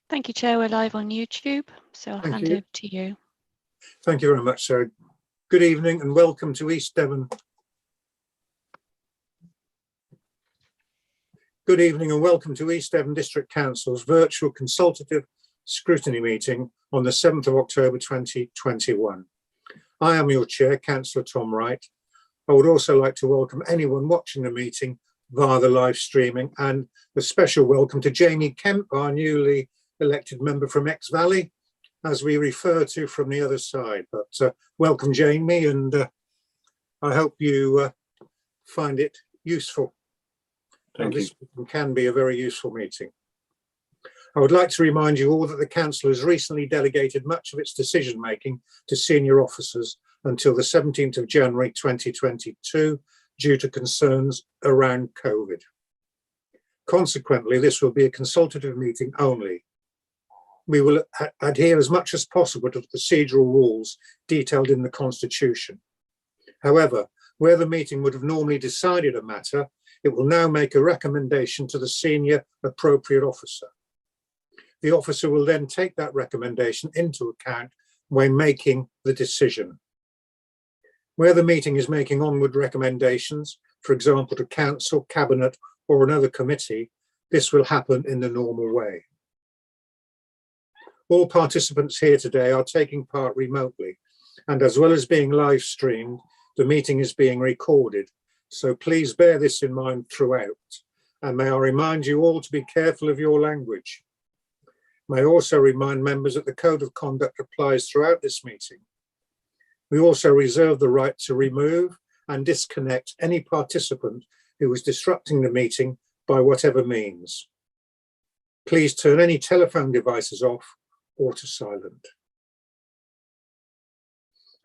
Thank you, Chair. We're live on YouTube, so I'll hand over to you. Thank you very much, Sarah. Good evening and welcome to East Devon. Good evening and welcome to East Devon District Council's virtual consultative scrutiny meeting on the 7th of October 2021. I am your chair, Councillor Tom Wright. I would also like to welcome anyone watching the meeting via the live streaming, and a special welcome to Jamie Kemp, our newly elected member from Exe Valley, as we refer to from the other side. But welcome, Jamie, and I hope you find it useful. Thank you. This can be a very useful meeting. I would like to remind you all that the Council has recently delegated much of its decision making to senior officers until the 17th of January 2022 due to concerns around COVID. Consequently, this will be a consultative meeting only. We will adhere as much as possible to the procedural rules detailed in the Constitution. However, where the meeting would have normally decided a matter, it will now make a recommendation to the senior appropriate officer. The officer will then take that recommendation into account when making the decision. Where the meeting is making onward recommendations, for example, to Council, Cabinet or another committee, this will happen in the normal way. All participants here today are taking part remotely, and as well as being live streamed, the meeting is being recorded. So please bear this in mind throughout. And may I remind you all to be careful of your language. May I also remind members that the Code of Conduct applies throughout this meeting. We also reserve the right to remove and disconnect any participant who is disrupting the meeting by whatever means. Please turn any telephone devices off or to silent.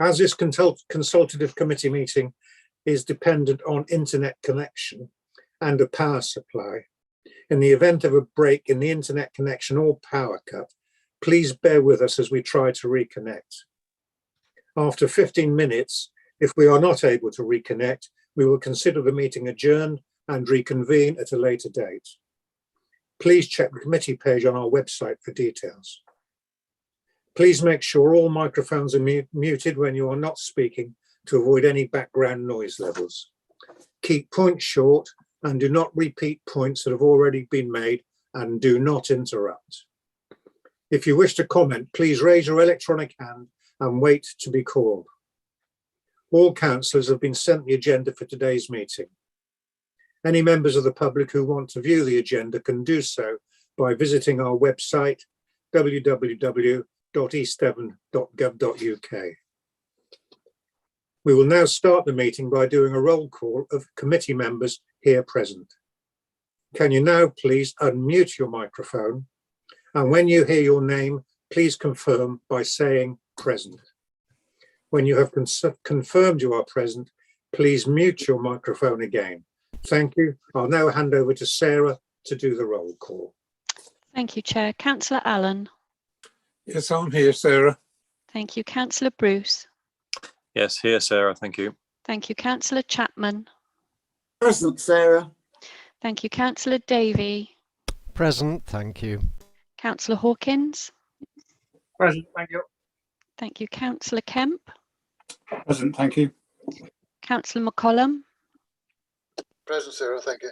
As this consultative committee meeting is dependent on internet connection and a power supply, in the event of a break in the internet connection or power cut, please bear with us as we try to reconnect. After 15 minutes, if we are not able to reconnect, we will consider the meeting adjourned and reconvene at a later date. Please check the committee page on our website for details. Please make sure all microphones are muted when you are not speaking to avoid any background noise levels. Keep points short and do not repeat points that have already been made, and do not interrupt. If you wish to comment, please raise your electronic hand and wait to be called. All councillors have been sent the agenda for today's meeting. Any members of the public who want to view the agenda can do so by visiting our website, www.eastdevon.gov.uk. We will now start the meeting by doing a roll call of committee members here present. Can you now please unmute your microphone? And when you hear your name, please confirm by saying present. When you have confirmed you are present, please mute your microphone again. Thank you. I'll now hand over to Sarah to do the roll call. Thank you, Chair. Councillor Allen. Yes, I'm here, Sarah. Thank you. Councillor Bruce. Yes, here, Sarah. Thank you. Thank you. Councillor Chapman. Present, Sarah. Thank you. Councillor Davey. Present, thank you. Councillor Hawkins. Present, thank you. Thank you. Councillor Kemp. Present, thank you. Councillor McCollum. Present, Sarah, thank you.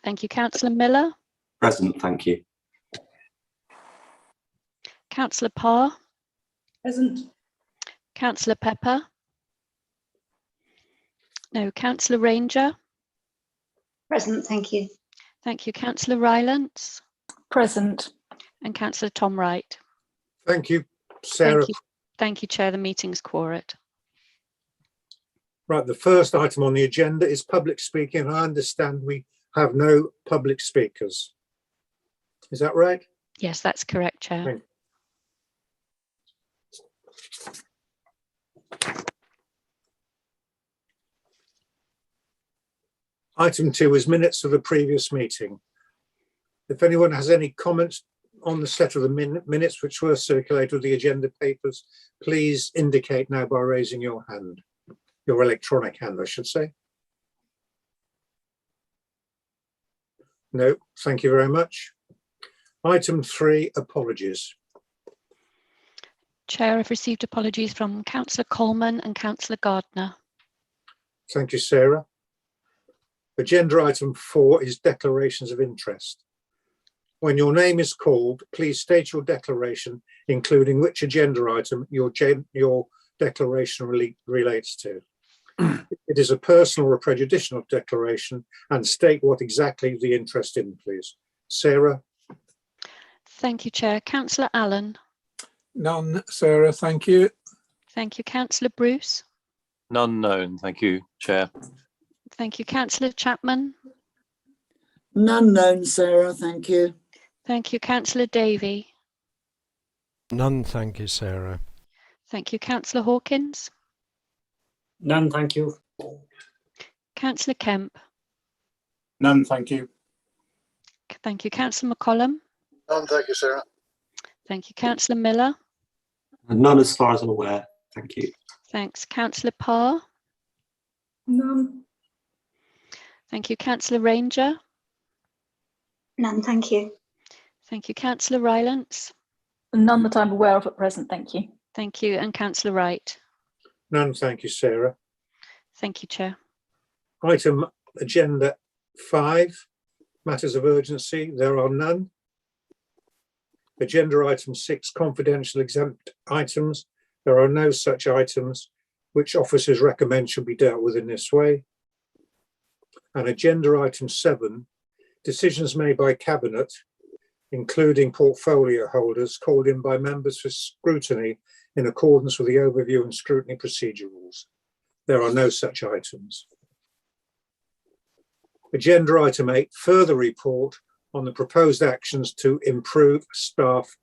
Thank you. Councillor Miller. Present, thank you. Councillor Parr. Present. Councillor Pepper. No. Councillor Ranger. Present, thank you. Thank you. Councillor Rylance. Present. And Councillor Tom Wright. Thank you, Sarah. Thank you, Chair. The meeting's quorate. Right, the first item on the agenda is public speaking. I understand we have no public speakers. Is that right? Yes, that's correct, Chair. Thank you. Item 2 is minutes of the previous meeting. If anyone has any comments on the set of the minutes which were circulated with the agenda papers, please indicate now by raising your hand, your electronic hand, I should say. No, thank you very much. Item 3, apologies. Chair, I've received apologies from Councillor Coleman and Councillor Gardner. Thank you, Sarah. Agenda item 4 is declarations of interest. When your name is called, please state your declaration, including which agenda item your declaration relates to. It is a personal or prejudicial declaration, and state what exactly the interest in, please. Sarah? Thank you, Chair. Councillor Allen. None, Sarah, thank you. Thank you, Councillor Bruce. None known. Thank you, Chair. Thank you, Councillor Chapman. None known, Sarah, thank you. Thank you, Councillor Davey. None, thank you, Sarah. Thank you, Councillor Hawkins. None, thank you. Councillor Kemp. None, thank you. Thank you, Councillor McCollum. None, thank you, Sarah. Thank you, Councillor Miller. None as far as I'm aware. Thank you. Thanks, Councillor Parr. None. Thank you, Councillor Ranger. None, thank you. Thank you, Councillor Rylance. None that I'm aware of at present, thank you. Thank you, and Councillor Wright. None, thank you, Sarah. Thank you, Chair. Item agenda 5, matters of urgency. There are none. Agenda item 6, confidential exempt items. There are no such items which officers recommend should be dealt with in this way. And agenda item 7, decisions made by Cabinet, including portfolio holders called in by members for scrutiny in accordance with the overview and scrutiny procedure rules. There are no such items. Agenda item 8, further report on the proposed actions to improve staff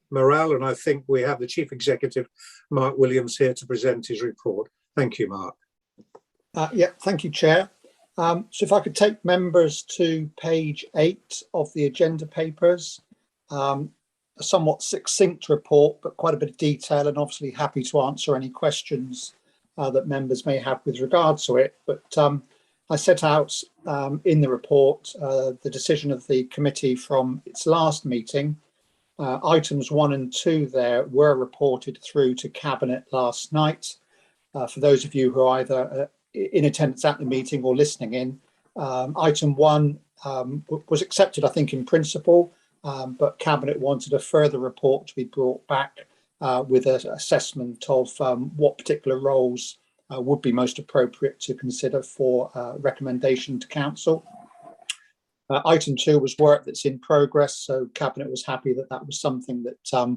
morale. And I think we have the Chief Executive, Mark Williams, here to present his report. Thank you, Mark. Yeah, thank you, Chair. So if I could take members to page 8 of the agenda papers, a somewhat succinct report, but quite a bit of detail, and obviously happy to answer any questions that members may have with regard to it. But I set out in the report the decision of the committee from its last meeting. Items 1 and 2 there were reported through to Cabinet last night. For those of you who are either in attendance at the meeting or listening in, item 1 was accepted, I think, in principle, but Cabinet wanted a further report to be brought back with an assessment of what particular roles would be most appropriate to consider for recommendation to Council. Item 2 was work that's in progress, so Cabinet was happy that that was something that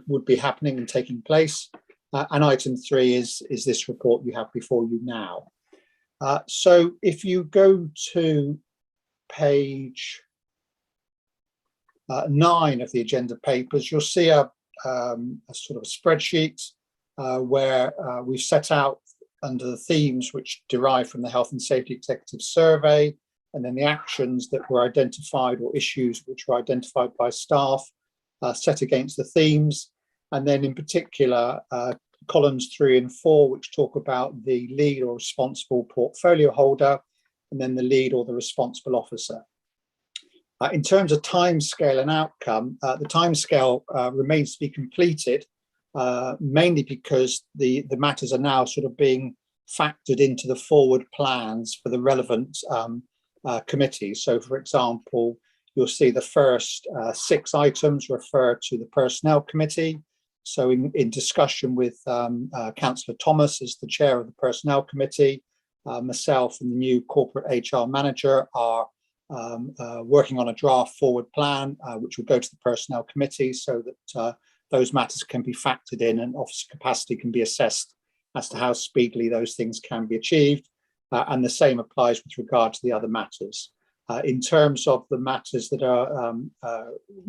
would be happening and taking place. And item 3 is this report you have before you now. So if you go to page 9 of the agenda papers, you'll see a sort of a spreadsheet where we've set out under the themes which derive from the Health and Safety Executive Survey, and then the actions that were identified or issues which were identified by staff set against the themes. And then in particular, columns 3 and 4, which talk about the lead or responsible portfolio holder, and then the lead or the responsible officer. In terms of timescale and outcome, the timescale remains to be completed, mainly because the matters are now sort of being factored into the forward plans for the relevant committees. So, for example, you'll see the first 6 items refer to the Personnel Committee. So in discussion with Councillor Thomas as the chair of the Personnel Committee, myself and the new corporate HR manager are working on a draft forward plan, which will go to the Personnel Committee so that those matters can be factored in and officer capacity can be assessed as to how speedily those things can be achieved. And the same applies with regard to the other matters. In terms of the matters that are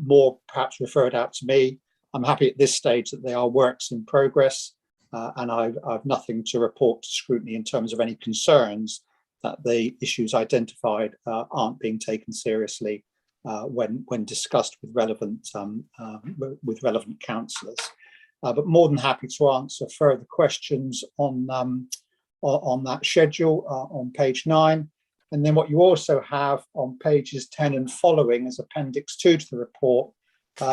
more perhaps referred out to me, I'm happy at this stage that they are works in progress, and I've nothing to report to scrutiny in terms of any concerns. that the issues identified aren't being taken seriously when discussed with relevant councillors. But more than happy to answer further questions on that schedule on page 9. And then what you also have on pages 10 and following as Appendix 2 to the report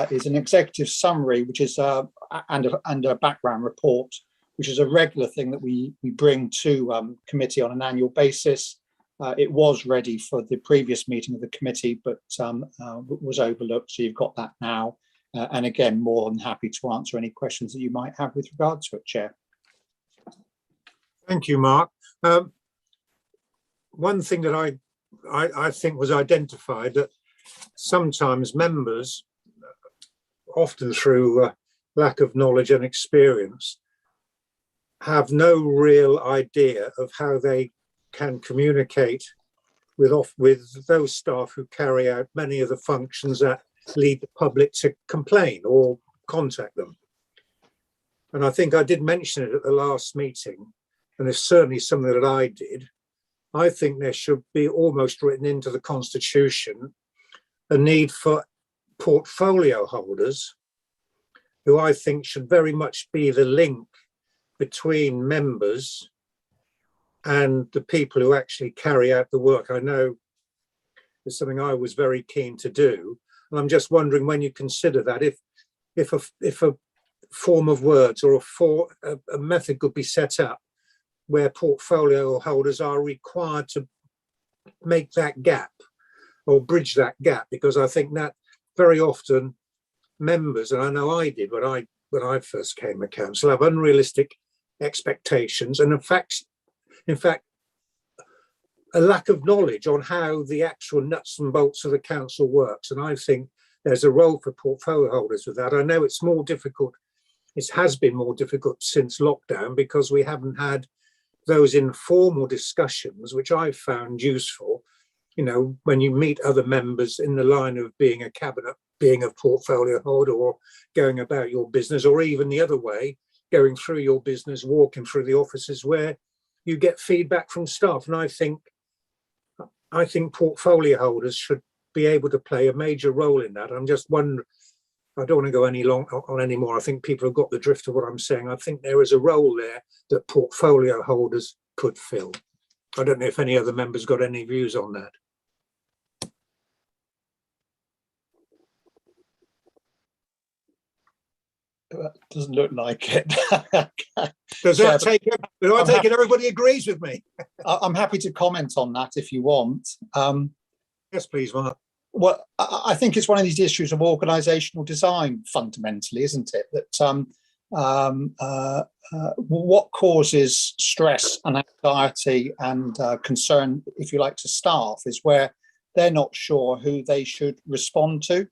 is an executive summary, which is and a background report, which is a regular thing that we bring to committee on an annual basis. It was ready for the previous meeting of the committee, but was overlooked. So you've got that now. And again, more than happy to answer any questions that you might have with regard to it, Chair. Thank you, Mark. One thing that I think was identified, that sometimes members, often through lack of knowledge and experience, have no real idea of how they can communicate with those staff who carry out many of the functions that lead the public to complain or contact them. And I think I did mention it at the last meeting, and it's certainly something that I did. I think there should be almost written into the Constitution a need for portfolio holders, who I think should very much be the link between members and the people who actually carry out the work. I know it's something I was very keen to do, and I'm just wondering, when you consider that, if a form of words or a method could be set up where portfolio holders are required to make that gap or bridge that gap, because I think that very often members, and I know I did when I first came to council, have unrealistic expectations, and in fact a lack of knowledge on how the actual nuts and bolts of the council works. And I think there's a role for portfolio holders with that. I know it's more difficult, it has been more difficult since lockdown, because we haven't had those informal discussions, which I found useful. You know, when you meet other members in the line of being a cabinet, being a portfolio holder, or going about your business, or even the other way, going through your business, walking through the offices where you get feedback from staff. And I think portfolio holders should be able to play a major role in that. I'm just wondering, I don't want to go on any more. I think people have got the drift of what I'm saying. I think there is a role there that portfolio holders could fill. I don't know if any other members got any views on that. Doesn't look like it. Does that take it? Do I take it everybody agrees with me? I'm happy to comment on that if you want. Yes, please, Mark. Well, I think it's one of these issues of organisational design, fundamentally, isn't it? That what causes stress and anxiety and concern, if you like, to staff, is where they're not sure who they should respond to,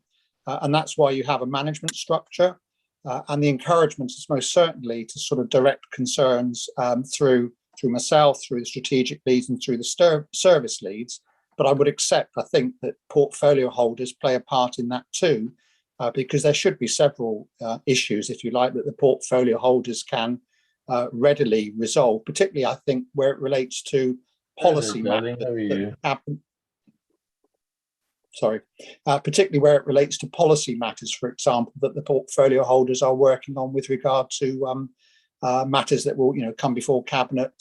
and that's why you have a management structure. And the encouragement is most certainly to sort of direct concerns through myself, through the strategic leads, and through the service leads. But I would accept, I think, that portfolio holders play a part in that too, because there should be several issues, if you like, that the portfolio holders can readily resolve, particularly, I think, where it relates to policy matters. Particularly where it relates to policy matters, for example, that the portfolio holders are working on with regard to matters that will, come before cabinet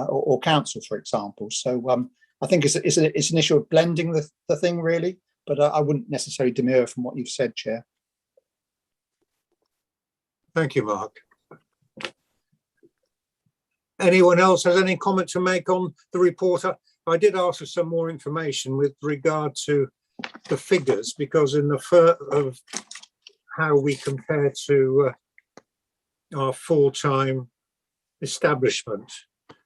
or council, for example. So I think it's an issue of blending the thing, really, but I wouldn't necessarily demur from what you've said, Chair. Thank you, Mark. Anyone else has any comment to make on the report? I did ask for some more information with regard to the figures, because in the of how we compare to our full-time establishment.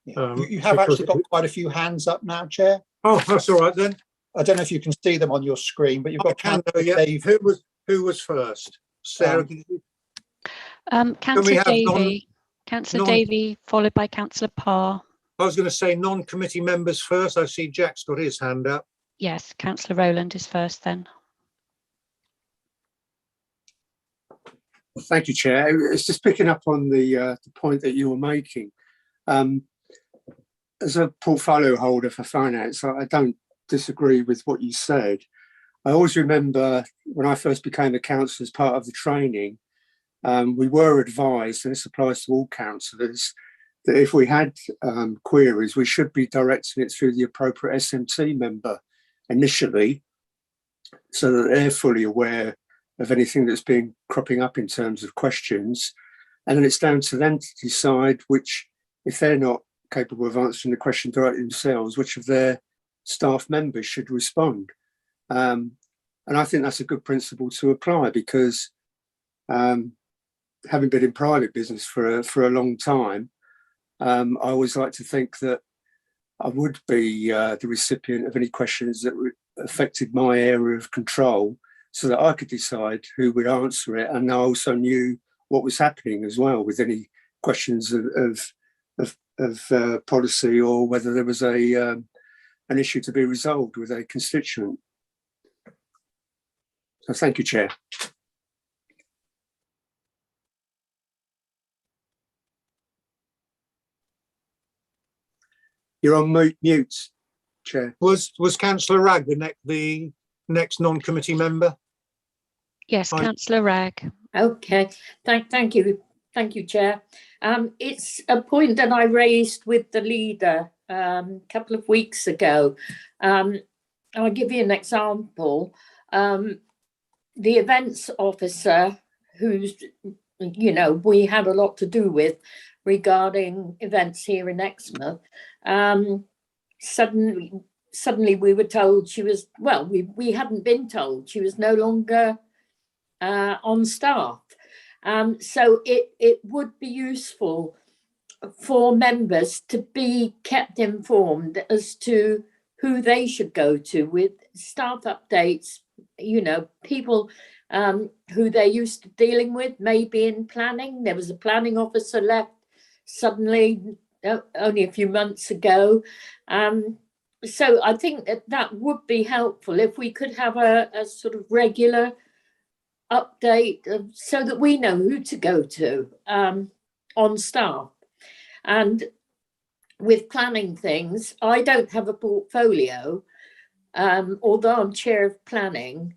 You have actually got quite a few hands up now, Chair. Oh, that's all right then. I don't know if you can see them on your screen, but you've got Dave. Who was first? Sarah. Councillor Davey. Councillor Davey, followed by Councillor Parr. I was going to say non-committee members first. I see Jack's got his hand up. Yes, Councillor Rowland is first then. Thank you, Chair. It's just picking up on the point that you were making. as a portfolio holder for finance, I don't disagree with what you said. I always remember when I first became a councillor as part of the training, we were advised, and this applies to all councillors, that if we had queries, we should be directing it through the appropriate SMT member initially, so that they're fully aware of anything that's been cropping up in terms of questions. And then it's down to them to decide which, if they're not capable of answering the question directly themselves, which of their staff members should respond. And I think that's a good principle to apply, because having been in private business for a long time, I always like to think that I would be the recipient of any questions that affected my area of control, so that I could decide who would answer it, and I also knew what was happening as well with any questions of policy, or whether there was an issue to be resolved with a constituent. So thank you, Chair. You're on mute, Chair. Was Councillor Ragg the next non-committee member? Yes, Hi. Councillor Ragg. Okay, thank you, Chair. It's a point that I raised with the leader a couple of weeks ago. I'll give you an example. The events officer, who's, we had a lot to do with regarding events here in Exmouth, suddenly we were told she was, well, we hadn't been told she was no longer on staff. So it would be useful for members to be kept informed as to who they should go to with staff updates, people who they're used to dealing with, maybe in planning. There was a planning officer left suddenly only a few months ago. So I think that would be helpful if we could have a sort of regular update so that we know who to go to on staff. And with planning things, I don't have a portfolio, although I'm chair of planning.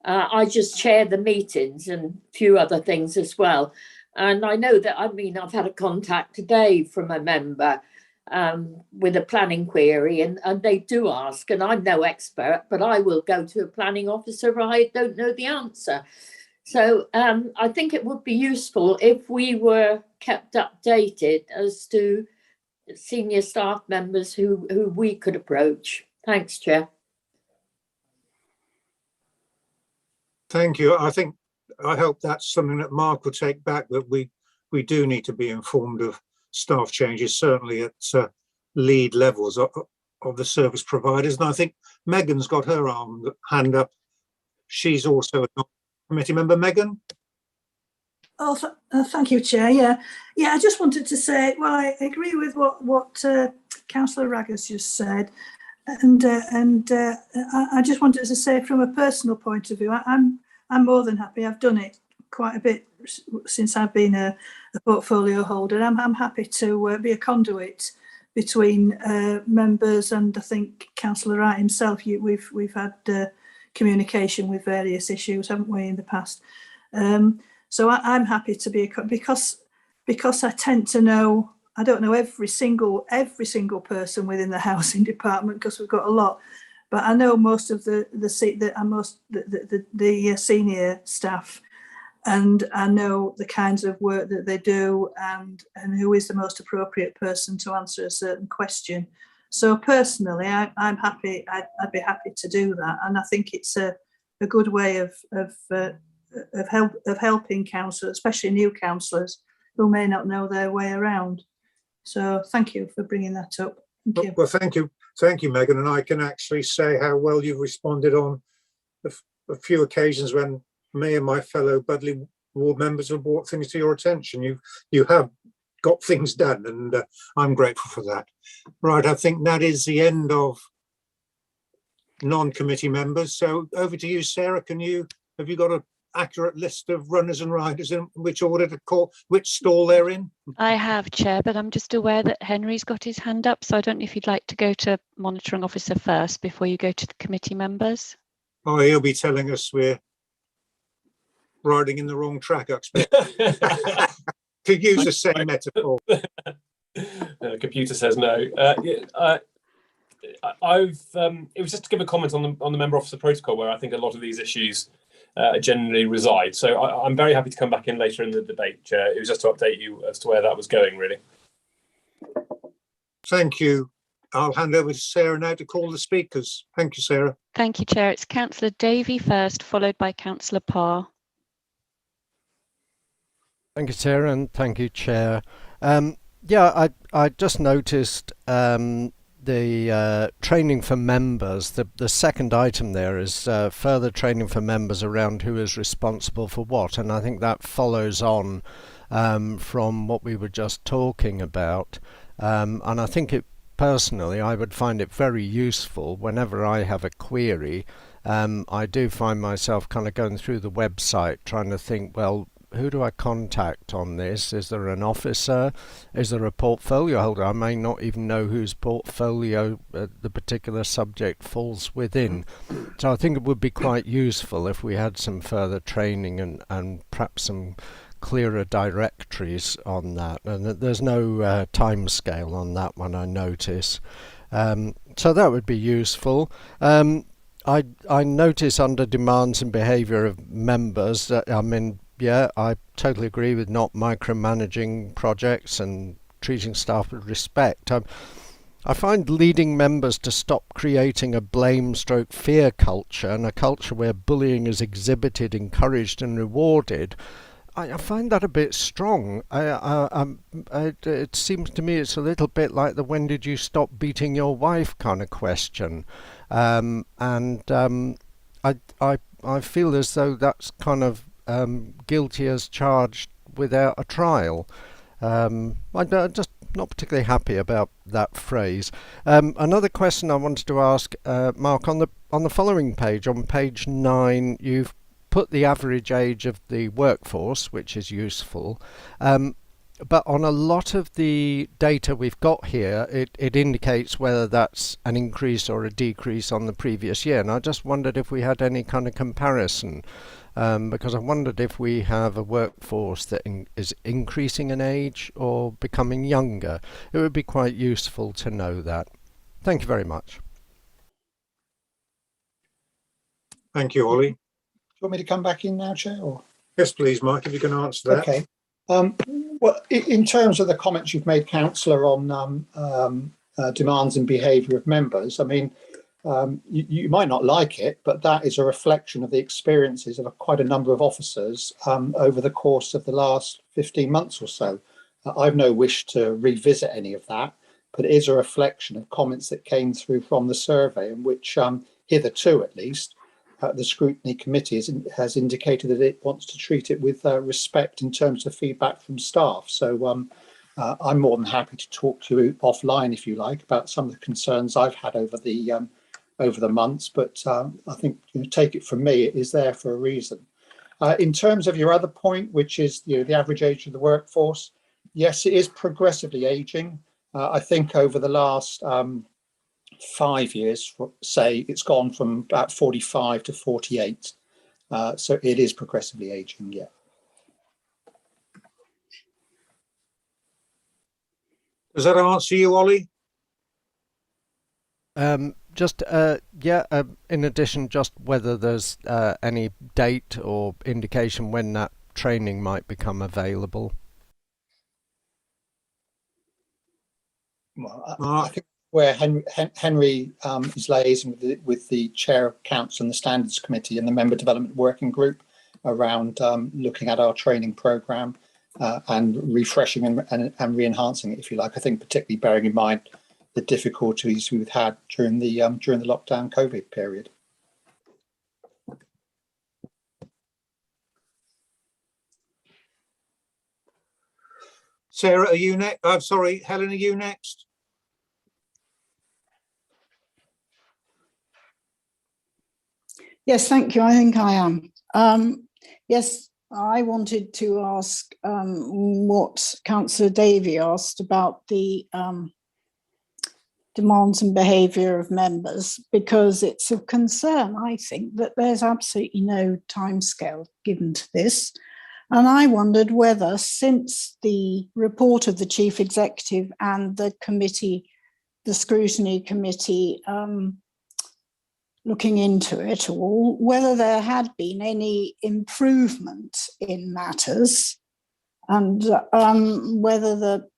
I just chair the meetings and a few other things as well. And I know that, I've had a contact today from a member with a planning query, and they do ask, and I'm no expert, but I will go to a planning officer if I don't know the answer. So I think it would be useful if we were kept updated as to senior staff members who we could approach. Thanks, Chair. Thank you. I hope that's something that Mark will take back, that we do need to be informed of staff changes, certainly at lead levels of the service providers. And I think Megan's got her hand up. She's also a committee member. Megan? Oh, thank you, Chair. Yeah, I just wanted to say, well, I agree with what Councillor Ragg has just said. And I just wanted to say, from a personal point of view, I'm more than happy. I've done it quite a bit since I've been a portfolio holder. I'm happy to be a conduit between members, and I think Councillor Wright himself. We've had communication with various issues, haven't we, in the past? So I'm happy to be because I tend to know. I don't know every single person within the housing department, because we've got a lot, but I know most of the senior staff, and I know the kinds of work that they do, and who is the most appropriate person to answer a certain question. So personally, I'm happy. I'd be happy to do that, and I think it's a good way of helping councillors, especially new councillors who may not know their way around. So thank you for bringing that up. Thank you. Well, thank you, Megan. And I can actually say how well you've responded on a few occasions when me and my fellow Budley ward members have brought things to your attention. You have got things done, and I'm grateful for that. Right, I think that is the end of non-committee members. So over to you, Sarah. Have you got accurate list of runners and riders in which order to call, which stall they're in? I have, Chair, but I'm just aware that Henry's got his hand up, so I don't know if you'd like to go to monitoring officer first before you go to the committee members. Oh, he'll be telling us we're riding in the wrong track, I expect. To use the same metaphor. The computer says no. It was just to give a comment on the member officer protocol, where I think a lot of these issues generally reside. So I'm very happy to come back in later in the debate, Chair. It was just to update you as to where that was going, really. Thank you. I'll hand over to Sarah now to call the speakers. Thank you, Sarah. Thank you, Chair. It's Councillor Davey first, followed by Councillor Parr. Thank you, Sarah, and thank you, Chair. Yeah, I just noticed the training for members. The second item there is further training for members around who is responsible for what, and I think that follows on from what we were just talking about. And I think personally, I would find it very useful whenever I have a query. I do find myself kind of going through the website trying to think, well, who do I contact on this? Is there an officer? Is there a portfolio holder? I may not even know whose portfolio the particular subject falls within. So I think it would be quite useful if we had some further training and perhaps some clearer directories on that. And there's no time scale on that one, I notice. So that would be useful. I notice under demands and behaviour of members that, I mean, yeah, I totally agree with not micromanaging projects and treating staff with respect. I find leading members to stop creating a blame/fear culture and a culture where bullying is exhibited, encouraged and rewarded. I find that a bit strong. It seems to me it's a little bit like the "when did you stop beating your wife" kind of question. I feel as though that's kind of guilty as charged without a trial. I'm just not particularly happy about that phrase. Another question I wanted to ask, Mark, on the following page, on page 9, you've put the average age of the workforce, which is useful. But on a lot of the data we've got here, it indicates whether that's an increase or a decrease on the previous year. And I just wondered if we had any kind of comparison, because I wondered if we have a workforce that is increasing in age or becoming younger. It would be quite useful to know that. Thank you very much. Thank you, Ollie. Do you want me to come back in now, Chair? Or? Yes, please, Mark, if you can answer that. Okay. Well, in terms of the comments you've made, Councillor, on demands and behaviour of members, I mean, you might not like it, but that is a reflection of the experiences of quite a number of officers over the course of the last 15 months or so. I've no wish to revisit any of that, but it is a reflection of comments that came through from the survey, in which hitherto at least, the Scrutiny Committee has indicated that it wants to treat it with respect in terms of feedback from staff. So I'm more than happy to talk to you offline, if you like, about some of the concerns I've had over the months. But I think, take it from me, it is there for a reason. In terms of your other point, which is the average age of the workforce, yes, it is progressively aging. I think over the last 5 years, say, it's gone from about 45 to 48. So it is progressively aging, yeah. Does that answer you, Ollie? In addition, just whether there's any date or indication when that training might become available. Well, I think where Henry is liaising with the Chair of Council and the Standards Committee and the Member Development Working Group around looking at our training programme and refreshing and re-enhancing it, if you like. I think particularly bearing in mind the difficulties we've had during the lockdown COVID period. Sarah, are you next? I'm sorry, Helen, are you next? Yes, thank you. I think I am. Yes, I wanted to ask what Councillor Davey asked about the demands and behaviour of members, because it's of concern, I think, that there's absolutely no timescale given to this. And I wondered whether, since the report of the Chief Executive and the committee, the Scrutiny Committee, looking into it all, whether there had been any improvement in matters, and whether the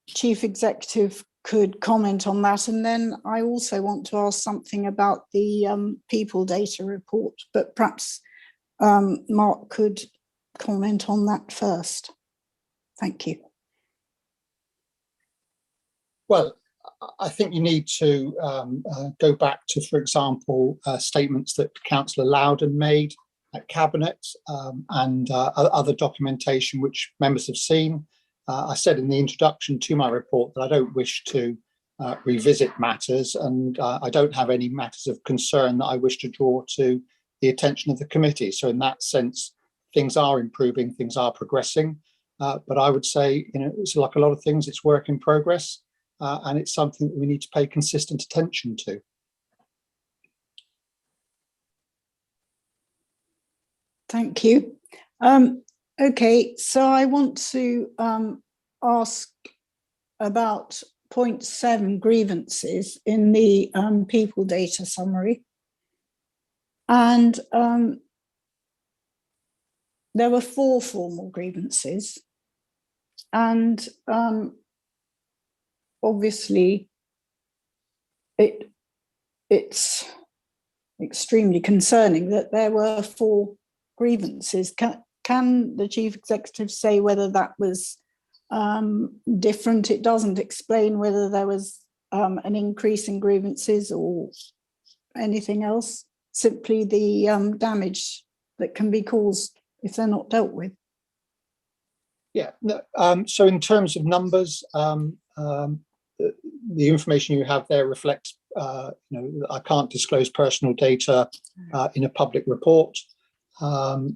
Chief Executive could comment on that. And then I also want to ask something about the people data report, but perhaps Mark could comment on that first. Thank you. Well, I think you need to go back to, for example, statements that Councillor Loudon made at Cabinet and other documentation which members have seen. I said in the introduction to my report that I don't wish to revisit matters, and I don't have any matters of concern that I wish to draw to the attention of the committee. So in that sense, things are improving, things are progressing. But I would say, it's like a lot of things, it's work in progress. And it's something that we need to pay consistent attention to. Thank you. Okay, so I want to ask about point 7, grievances in the people data summary. And there were 4 formal grievances. And obviously, it's extremely concerning that there were 4 grievances. Can the Chief Executive say whether that was different? It doesn't explain whether there was an increase in grievances or anything else, simply the damage that can be caused if they're not dealt with. Yeah, so in terms of numbers, the information you have there reflects, I can't disclose personal data in a public report.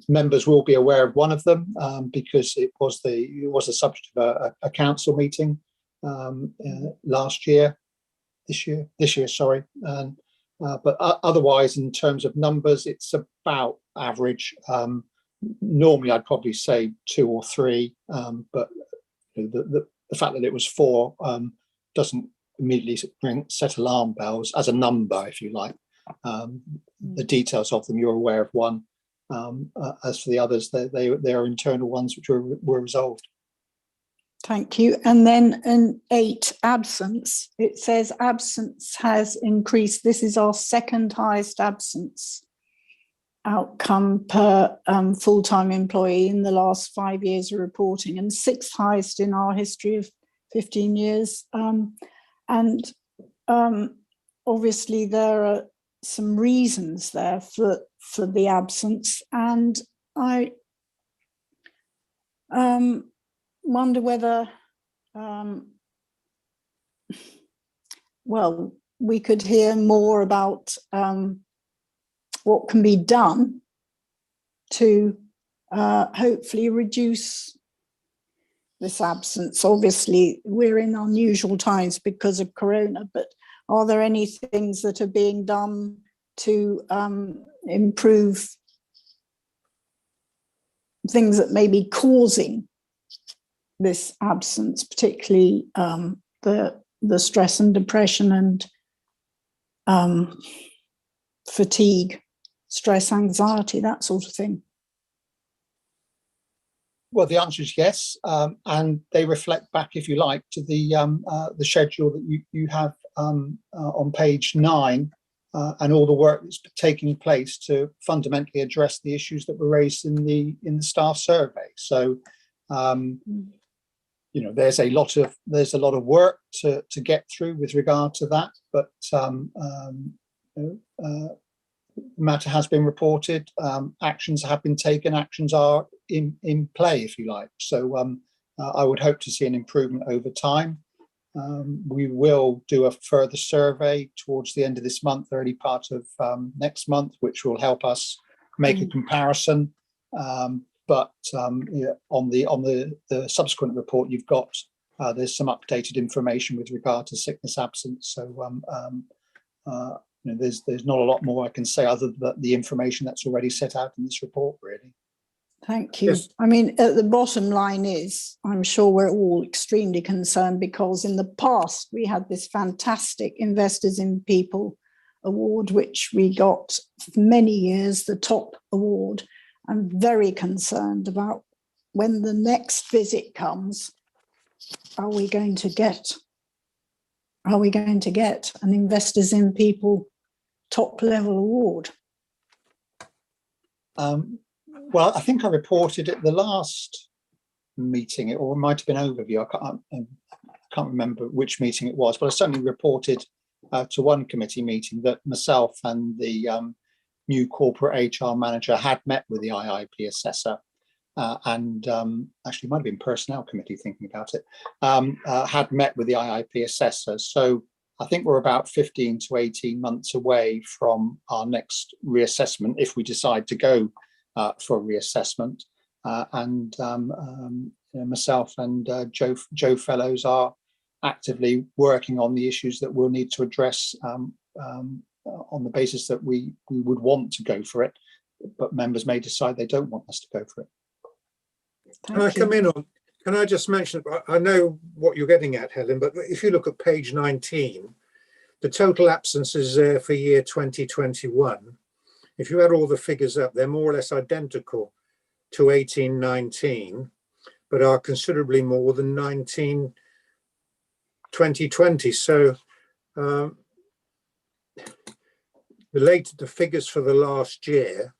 Members will be aware of one of them because it was the subject of a council meeting this year, sorry. But otherwise, in terms of numbers, it's about average. Normally, I'd probably say 2 or 3, but the fact that it was 4 doesn't immediately set alarm bells as a number, if you like. The details of them, you're aware of one. As for the others, they are internal ones which were resolved. Thank you. And then in 8, absence, it says absence has increased. This is our 2nd highest absence outcome per full-time employee in the last 5 years of reporting, and 6th highest in our history of 15 years. And obviously there are some reasons there for the absence, and I wonder whether well, we could hear more about what can be done to hopefully reduce this absence. Obviously, we're in unusual times because of Corona, but are there any things that are being done to improve things that may be causing this absence, particularly the stress and depression and fatigue, stress, anxiety, that sort of thing? Well, the answer is yes, and they reflect back, if you like, to the schedule that you have on page 9, and all the work that's taking place to fundamentally address the issues that were raised in the staff survey. So, there's a lot of work to get through with regard to that, but the matter has been reported. Actions have been taken. Actions are in play, if you like. So I would hope to see an improvement over time. We will do a further survey towards the end of this month, early part of next month, which will help us make a comparison. But on the subsequent report, you've got there's some updated information with regard to sickness absence. So there's not a lot more I can say other than the information that's already set out in this report, really. Thank you. Yes. I mean, the bottom line is, I'm sure we're all extremely concerned because in the past we had this fantastic Investors in People award, which we got for many years, the top award. I'm very concerned about when the next visit comes, are we going to get an Investors in People top level award? Well, I think I reported at the last meeting, or it might have been overview. I can't remember which meeting it was, but I certainly reported to one committee meeting that myself and the new corporate HR manager had met with the IIP assessor, and actually it might have been personnel committee thinking about it, had met with the IIP assessor. So I think we're about 15 to 18 months away from our next reassessment if we decide to go for a reassessment, and myself and Joe Fellows are actively working on the issues that we'll need to address on the basis that we would want to go for it, but members may decide they don't want us to go for it. Can I come in on? Can I just mention? I know what you're getting at, Helen, but if you look at page 19, the total absences there for year 2021. If you add all the figures up, they're more or less identical to 18-19, but are considerably more than 19-2020. So the figures for the last year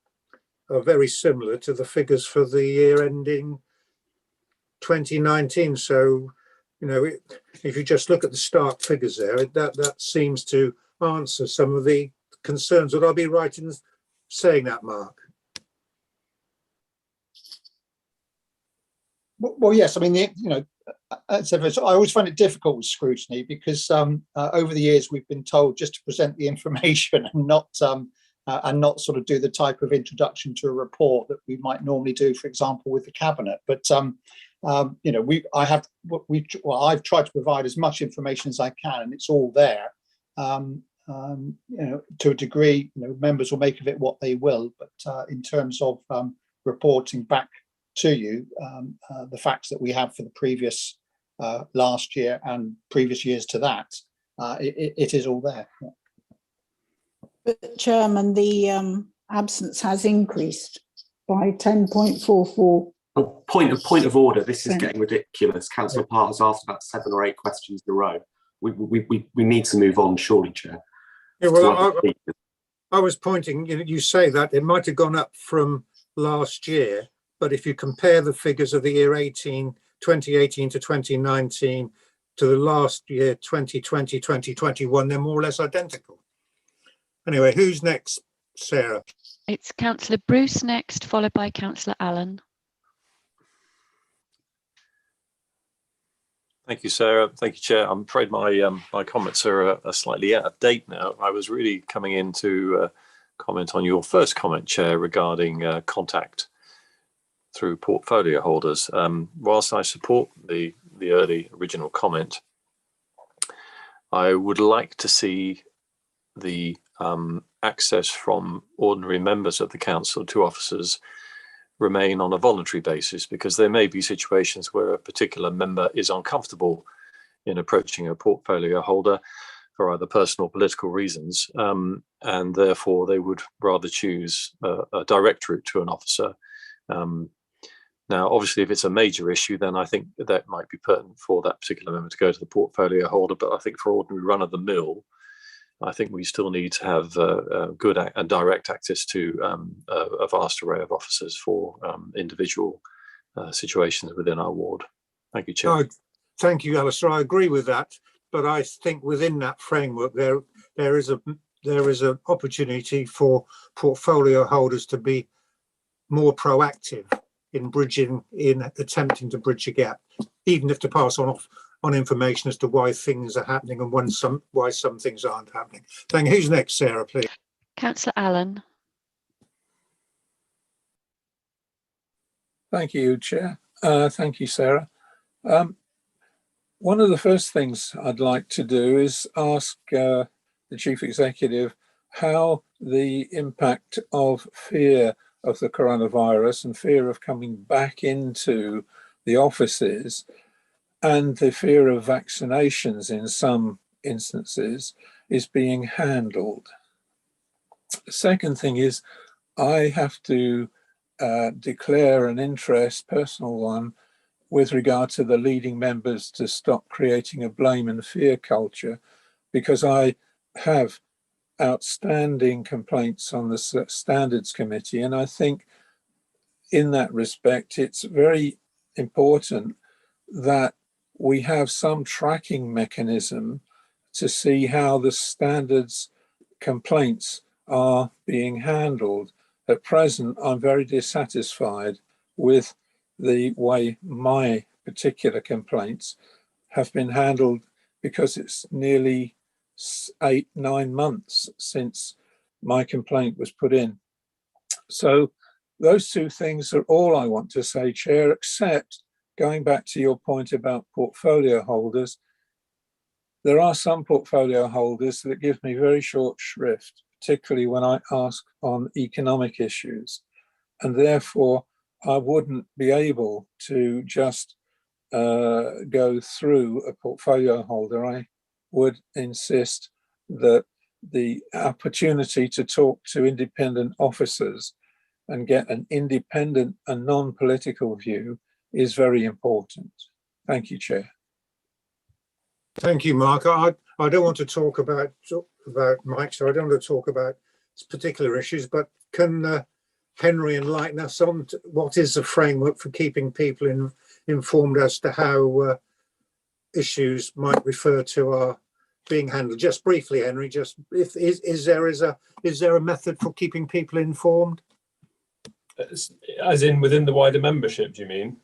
are very similar to the figures for the year ending 2019. So, if you just look at the stark figures there, that seems to answer some of the concerns. Would I be right in saying that, Mark? Well, yes. I mean, I always find it difficult with scrutiny because over the years we've been told just to present the information and not sort of do the type of introduction to a report that we might normally do, for example, with the cabinet. But I've tried to provide as much information as I can, and it's all there. To a degree, members will make of it what they will. But in terms of reporting back to you the facts that we have for the previous last year and previous years to that, it is all there. Yeah. But Chairman, the absence has increased by 10.44. Point of order. This is getting ridiculous. Councillor Parr has asked about 7 or 8 questions in a row. We need to move on, surely, Chair. Yeah, well, I was pointing. You say that it might have gone up from last year, but if you compare the figures of the year 2018 to 2019 to the last year 2020, 2021, they're more or less identical. Anyway, who's next, Sarah? It's Councillor Bruce next, followed by Councillor Allen. Thank you, Sarah. Thank you, Chair. I'm afraid my comments are slightly out of date now. I was really coming in to comment on your first comment, Chair, regarding contact through portfolio holders. Whilst I support the early original comment, I would like to see the access from ordinary members of the council to officers remain on a voluntary basis, because there may be situations where a particular member is uncomfortable in approaching a portfolio holder for either personal or political reasons, and therefore they would rather choose a direct route to an officer. Now, obviously, if it's a major issue, then I think that might be pertinent for that particular member to go to the portfolio holder. But I think for ordinary run-of-the-mill, I think we still need to have good and direct access to a vast array of officers for individual situations within our ward. Thank you, Chair. Oh, thank you, Alistair. I agree with that, but I think within that framework there is an opportunity for portfolio holders to be more proactive in attempting to bridge a gap, even if to pass on information as to why things are happening and why some things aren't happening. Thank you. Who's next, Sarah, please? Councillor Allen. Thank you, Chair. Thank you, Sarah. One of the first things I'd like to do is ask the Chief Executive how the impact of fear of the coronavirus and fear of coming back into the offices and the fear of vaccinations in some instances is being handled. The second thing is I have to declare an interest, personal one, with regard to the leading members to stop creating a blame and fear culture, because I have outstanding complaints on the Standards Committee. And I think in that respect, it's very important that we have some tracking mechanism to see how the standards complaints are being handled. At present, I'm very dissatisfied with the way my particular complaints have been handled, because it's nearly 8-9 months since my complaint was put in. So those two things are all I want to say, Chair, except going back to your point about portfolio holders. There are some portfolio holders that give me very short shrift, particularly when I ask on economic issues. And therefore, I wouldn't be able to just go through a portfolio holder. I would insist that the opportunity to talk to independent officers and get an independent and non-political view is very important. Thank you, Chair. Thank you, Mark. I don't want to talk about Mike, so I don't want to talk about particular issues, but can Henry enlighten us on what is the framework for keeping people informed as to how issues might refer to are being handled? Just briefly, Henry, just is there a method for keeping people informed? As in within the wider membership, do you mean?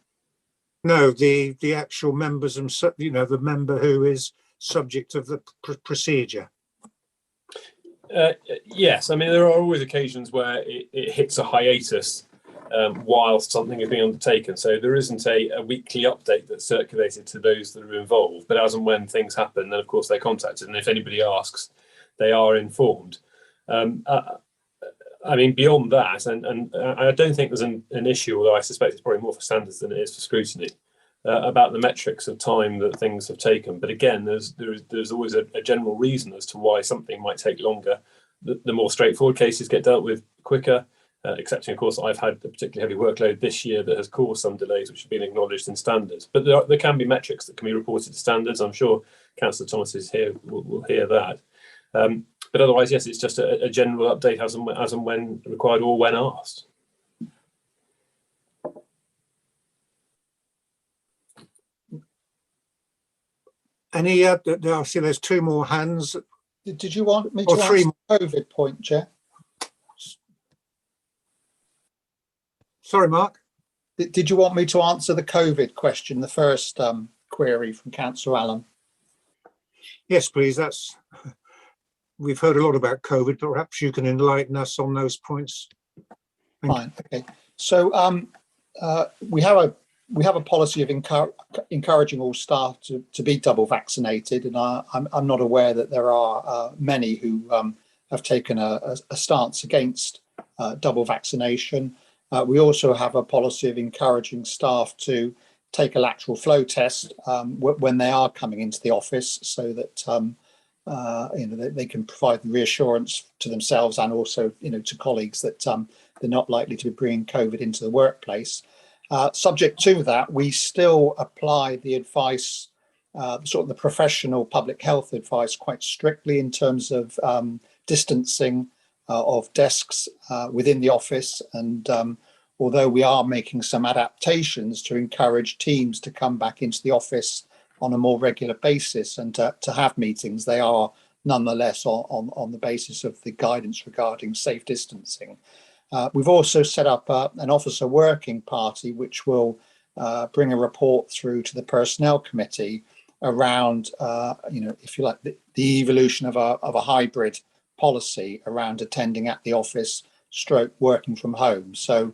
No, the actual members and the member who is subject of the procedure. Yes, I mean there are always occasions where it hits a hiatus whilst something is being undertaken. So there isn't a weekly update that's circulated to those that are involved. But as and when things happen, then of course they're contacted, and if anybody asks, they are informed. I mean, beyond that, and I don't think there's an issue, although I suspect it's probably more for standards than it is for scrutiny, about the metrics of time that things have taken. But again, there's always a general reason as to why something might take longer. The more straightforward cases get dealt with quicker, excepting, of course, I've had a particularly heavy workload this year that has caused some delays, which have been acknowledged in standards. But there can be metrics that can be reported to standards. I'm sure Councillor Thomas is here will hear that. But otherwise, yes, it's just a general update as and when required or when asked. Any? I see there's two more hands. Did you want me to answer the COVID point, Chair? Sorry, Mark. Did you want me to answer the COVID question, the first query from Councillor Allen? Yes, please. We've heard a lot about COVID. Perhaps you can enlighten us on those points. Fine. Okay. So we have a policy of encouraging all staff to be double vaccinated, and I'm not aware that there are many who have taken a stance against double vaccination. We also have a policy of encouraging staff to take a lateral flow test when they are coming into the office, so that they can provide the reassurance to themselves and also to colleagues that they're not likely to be bringing COVID into the workplace. Subject to that, we still apply the advice, sort of the professional public health advice, quite strictly in terms of distancing of desks within the office. And although we are making some adaptations to encourage teams to come back into the office on a more regular basis and to have meetings, they are nonetheless on the basis of the guidance regarding safe distancing. We've also set up an officer working party, which will bring a report through to the Personnel Committee around, if you like, the evolution of a hybrid policy around attending at the office, stroke working from home. So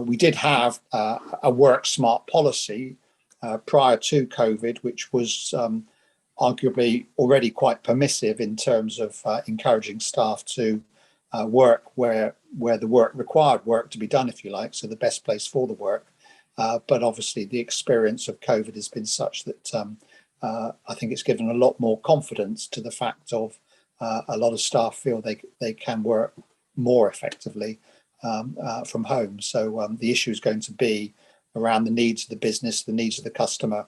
We did have a work smart policy prior to COVID, which was arguably already quite permissive in terms of encouraging staff to work where the work required work to be done, if you like, so the best place for the work. But obviously the experience of COVID has been such that I think it's given a lot more confidence to the fact of a lot of staff feel they can work more effectively from home. So the issue is going to be around the needs of the business, the needs of the customer,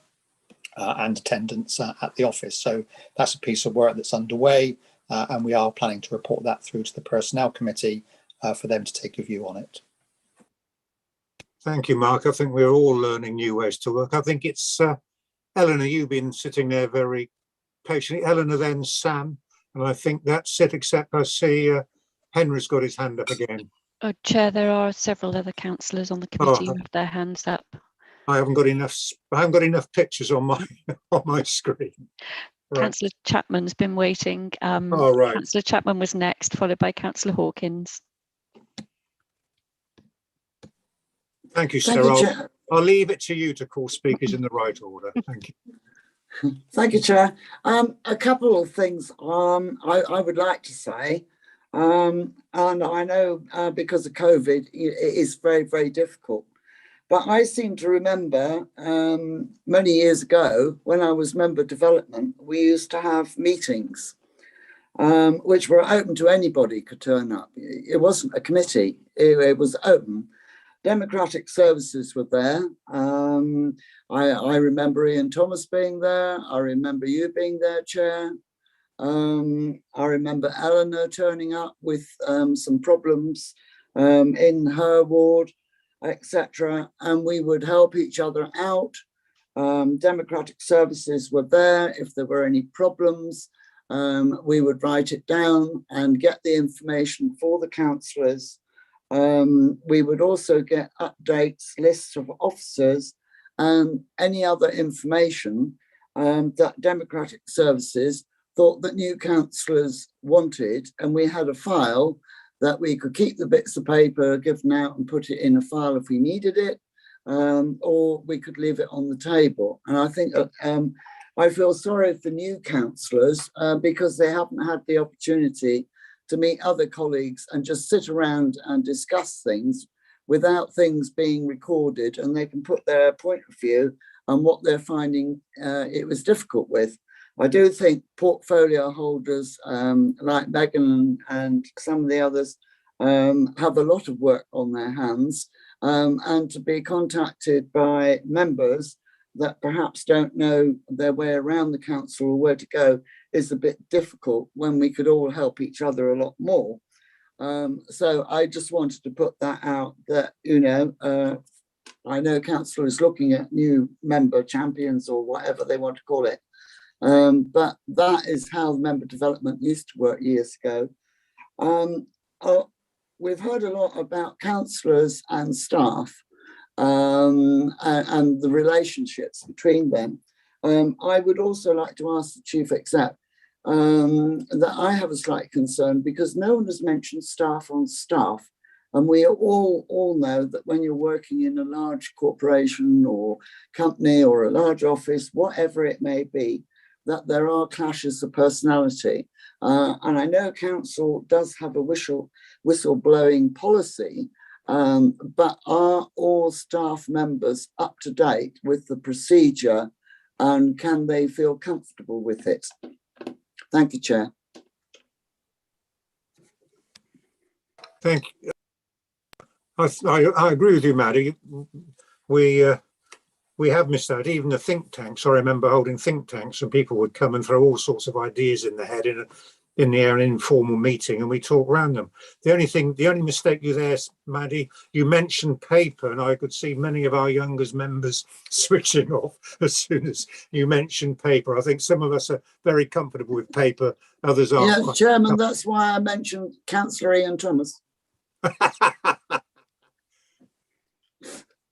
and attendance at the office. So that's a piece of work that's underway, and we are planning to report that through to the Personnel Committee for them to take a view on it. Thank you, Mark. I think we're all learning new ways to work. I think it's Eleanor, you've been sitting there very patiently. Eleanor, then Sam, and I think that's it, except I see Henry's got his hand up again. Oh, Chair, there are several other councillors on the committee who have their hands up. I haven't got enough pictures on my screen. Right. Councillor Chapman's been waiting. Oh, right. Councillor Chapman was next, followed by Councillor Hawkins. Thank you, Sarah. I'll leave it to you to call speakers in the right order. Thank you. Thank you, Chair. A couple of things I would like to say. And I know because of COVID, it is very, very difficult. But I seem to remember many years ago when I was member development, we used to have meetings which were open to anybody could turn up. It wasn't a committee, it was open. Democratic Services were there. I remember Ian Thomas being there. I remember you being there, Chair. I remember Eleanor turning up with some problems in her ward, etc. And we would help each other out. Democratic Services were there. If there were any problems, we would write it down and get the information for the councillors. We would also get updates, lists of officers, and any other information that Democratic Services thought that new councillors wanted. And we had a file that we could keep the bits of paper given out and put it in a file if we needed it, or we could leave it on the table. And I think I feel sorry for new councillors because they haven't had the opportunity to meet other colleagues and just sit around and discuss things without things being recorded, and they can put their point of view on what they're finding it was difficult with. I do think portfolio holders like Megan and some of the others have a lot of work on their hands, and to be contacted by members that perhaps don't know their way around the council or where to go is a bit difficult when we could all help each other a lot more. So I just wanted to put that out that, you know, I know council is looking at new member champions or whatever they want to call it. But that is how member development used to work years ago. We've heard a lot about councillors and staff and the relationships between them. I would also like to ask the Chief Exec that I have a slight concern because no one has mentioned staff on staff. And we all know that when you're working in a large corporation or company or a large office, whatever it may be, that there are clashes of personality. And I know council does have a whistleblowing policy, but are all staff members up to date with the procedure and can they feel comfortable with it? Thank you, Chair. Thank you. I agree with you, Maddie. We have missed out. Even the think tanks. I remember holding think tanks, and people would come and throw all sorts of ideas in the head in the air, an informal meeting, and we talk around them. The only mistake you there, Maddie, you mentioned paper, and I could see many of our youngest members switching off as soon as you mentioned paper. I think some of us are very comfortable with paper, others aren't. Yes, Chairman, that's why I mentioned Councillor Ian Thomas.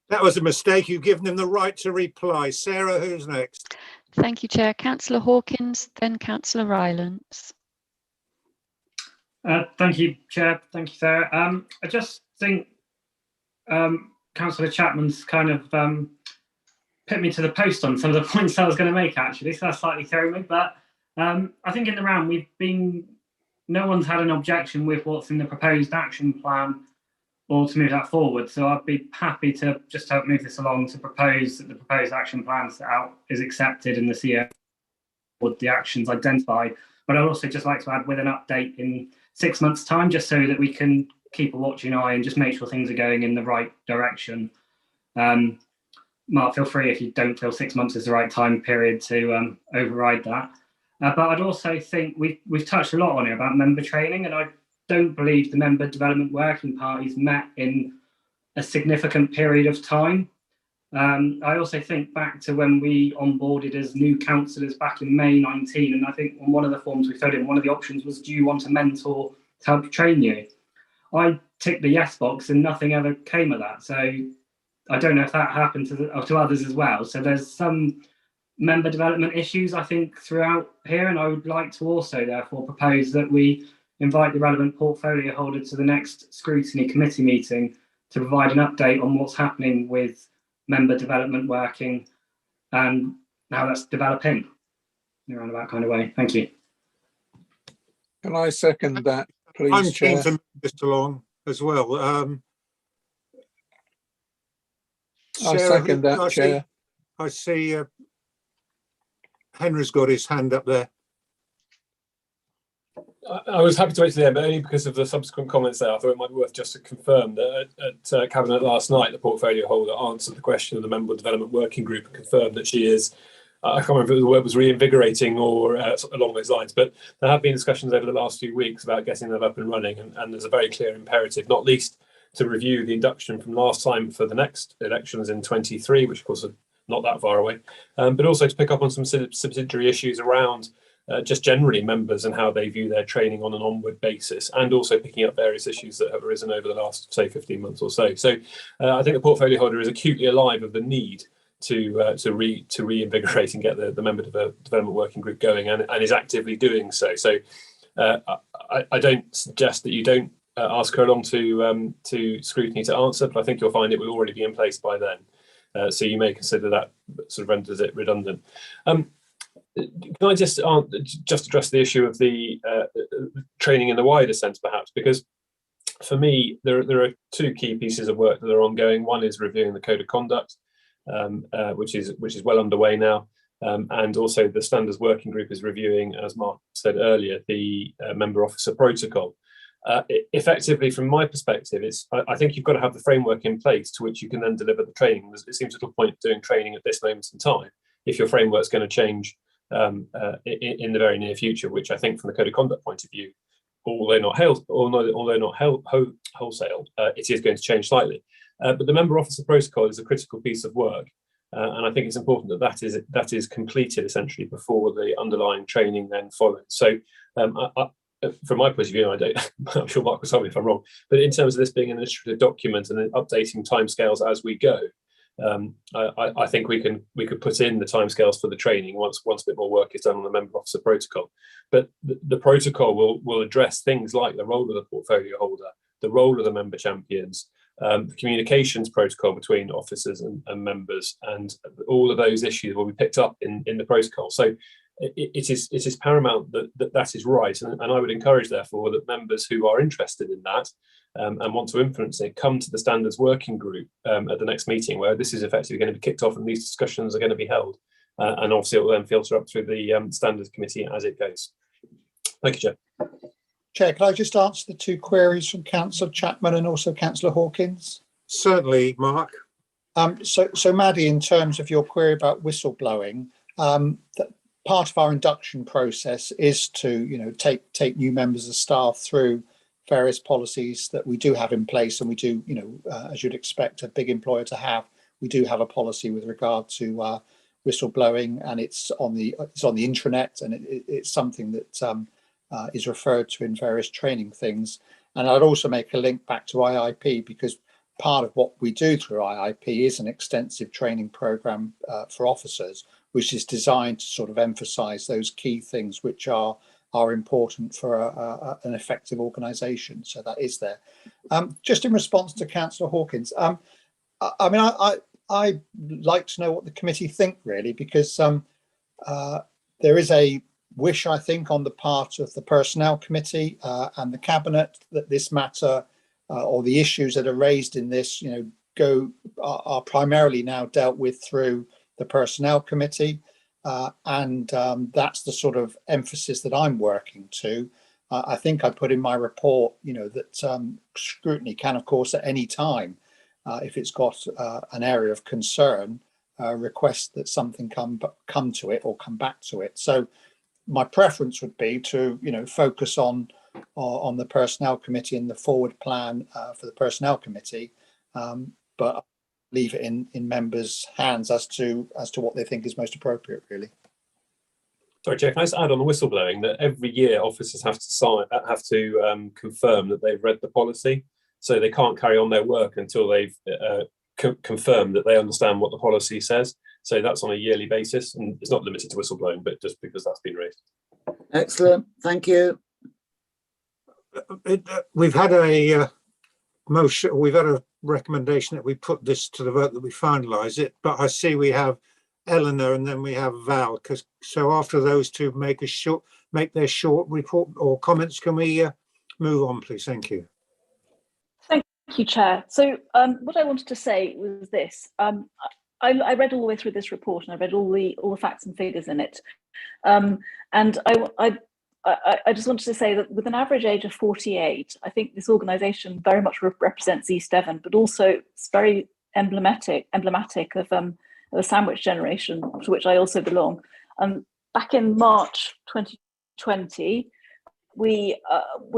That was a mistake. You've given them the right to reply. Sarah, who's next? Thank you, Chair. Councillor Hawkins, then Councillor Rylance. Thank you, Chair. Thank you, Sarah. I just think Councillor Chapman's kind of put me to the post on some of the points I was going to make, actually, so that's slightly thrown me. But I think in the round, no one's had an objection with what's in the proposed action plan or to move that forward. So I'd be happy to just help move this along to propose that the proposed action plan set out is accepted in the CEO with the actions identified. But I'd also just like to add with an update in 6 months' time, just so that we can keep a watching eye and just make sure things are going in the right direction. Mark, feel free if you don't feel 6 months is the right time period to override that. But I'd also think we've touched a lot on it about member training, and I don't believe the member development working parties met in a significant period of time. I also think back to when we onboarded as new councillors back in May 19, and I think on one of the forms we filled in, one of the options was, do you want a mentor to help train you? I ticked the yes box and nothing ever came of that. So I don't know if that happened to others as well. So there's some member development issues, I think, throughout here, and I would like to also therefore propose that we invite the relevant portfolio holder to the next Scrutiny Committee meeting to provide an update on what's happening with member development working and how that's developing in a roundabout kind of way. Thank you. Can I second that, please, I'm Chair? keen to move this along as well. I second that, Chair. I see Henry's got his hand up there. I was happy to wait to the end, but only because of the subsequent comments there. I thought it might be worth just to confirm that at Cabinet last night, the portfolio holder answered the question of the Member Development Working Group and confirmed that she is, I can't remember if the word was reinvigorating or along those lines, but there have been discussions over the last few weeks about getting that up and running, and there's a very clear imperative, not least to review the induction from last time for the next elections in 23, which of course are not that far away, but also to pick up on some subsidiary issues around just generally members and how they view their training on an onward basis, and also picking up various issues that have arisen over the last, say, 15 months or so. So I think the portfolio holder is acutely alive of the need to reinvigorate and get the Member Development Working Group going, and is actively doing so. So I don't suggest that you don't ask her along to Scrutiny to answer, but I think you'll find it will already be in place by then. So you may consider that sort of renders it redundant. Can I just address the issue of the training in the wider sense, perhaps? Because for me, there are two key pieces of work that are ongoing. One is reviewing the Code of Conduct, which is well underway now, and also the Standards Working Group is reviewing, as Mark said earlier, the Member Officer Protocol. Effectively, from my perspective, I think you've got to have the framework in place to which you can then deliver the training. It seems a little point doing training at this moment in time if your framework's going to change in the very near future, which I think from the Code of Conduct point of view, although not wholesale, it is going to change slightly. But the Member Officer Protocol is a critical piece of work, and I think it's important that is completed essentially before the underlying training then follows. So from my point of view, I'm sure Mark will tell me if I'm wrong, but in terms of this being an illustrative document and then updating timescales as we go, I think we could put in the timescales for the training once a bit more work is done on the Member Officer Protocol. But the protocol will address things like the role of the portfolio holder, the role of the member champions, the communications protocol between officers and members, and all of those issues will be picked up in the protocol. So it is paramount that is right, and I would encourage, therefore, that members who are interested in that and want to influence it come to the Standards Working Group at the next meeting, where this is effectively going to be kicked off and these discussions are going to be held, and obviously it will then filter up through the Standards Committee as it goes. Thank you, Chair. Chair, can I just answer the two queries from Councillor Chapman and also Councillor Hawkins? Certainly, Mark. So Maddie, in terms of your query about whistleblowing, part of our induction process is to, take new members of staff through various policies that we do have in place, and we do, as you'd expect a big employer to have, we do have a policy with regard to whistleblowing, and it's on the intranet, and it's something that is referred to in various training things. And I'd also make a link back to IIP, because part of what we do through IIP is an extensive training program for officers, which is designed to sort of emphasize those key things which are are important for an effective organisation. So that is there. Just in response to Councillor Hawkins, I mean, I'd like to know what the committee think, really, because there is a wish, I think, on the part of the Personnel Committee and the Cabinet that this matter or the issues that are raised in this, are primarily now dealt with through the Personnel Committee. And that's the sort of emphasis that I'm working to. I think I put in my report, that scrutiny can, of course, at any time, if it's got an area of concern, request that something come to it or come back to it. So my preference would be to, focus on the Personnel Committee and the forward plan for the Personnel Committee, but leave it in members' hands as to what they think is most appropriate, really. Sorry, Chair, can I just add on the whistleblowing that every year officers have to confirm that they've read the policy, so they can't carry on their work until they've confirmed that they understand what the policy says. So that's on a yearly basis, and it's not limited to whistleblowing, but just because that's been raised. Excellent, thank you. We've had a motion, we've had a recommendation that we put this to the vote, that we finalise it, but I see we have Eleanor and then we have Val, so after those two make their short report or comments, can we move on, please? Thank you. Thank you, Chair. So what I wanted to say was this. I read all the way through this report and I read all the facts and figures in it. And I just wanted to say that with an average age of 48, I think this organisation very much represents East Devon, but also it's very emblematic of the sandwich generation, to which I also belong. Back in March 2020, we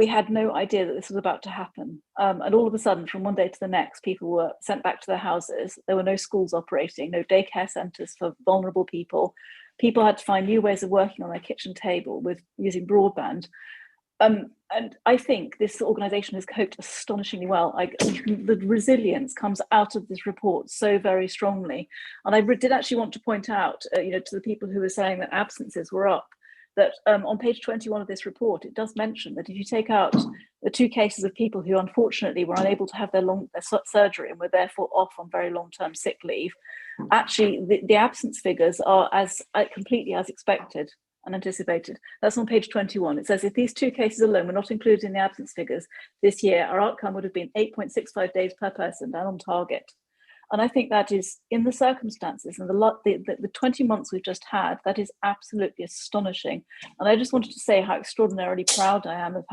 had no idea that this was about to happen. And all of a sudden, from one day to the next, people were sent back to their houses. There were no schools operating, no daycare centres for vulnerable people. People had to find new ways of working on their kitchen table with using broadband. And I think this organisation has coped astonishingly well. The resilience comes out of this report so very strongly. And I did actually want to point out, to the people who were saying that absences were up, that on page 21 of this report, it does mention that if you take out the 2 cases of people who unfortunately were unable to have their surgery and were therefore off on very long-term sick leave, actually the absence figures are completely as expected and anticipated. That's on page 21. It says if these 2 cases alone were not included in the absence figures this year, our outcome would have been 8.65 days per person and on target. And I think that is, in the circumstances and the 20 months we've just had, that is absolutely astonishing. And I just wanted to say how extraordinarily proud I am of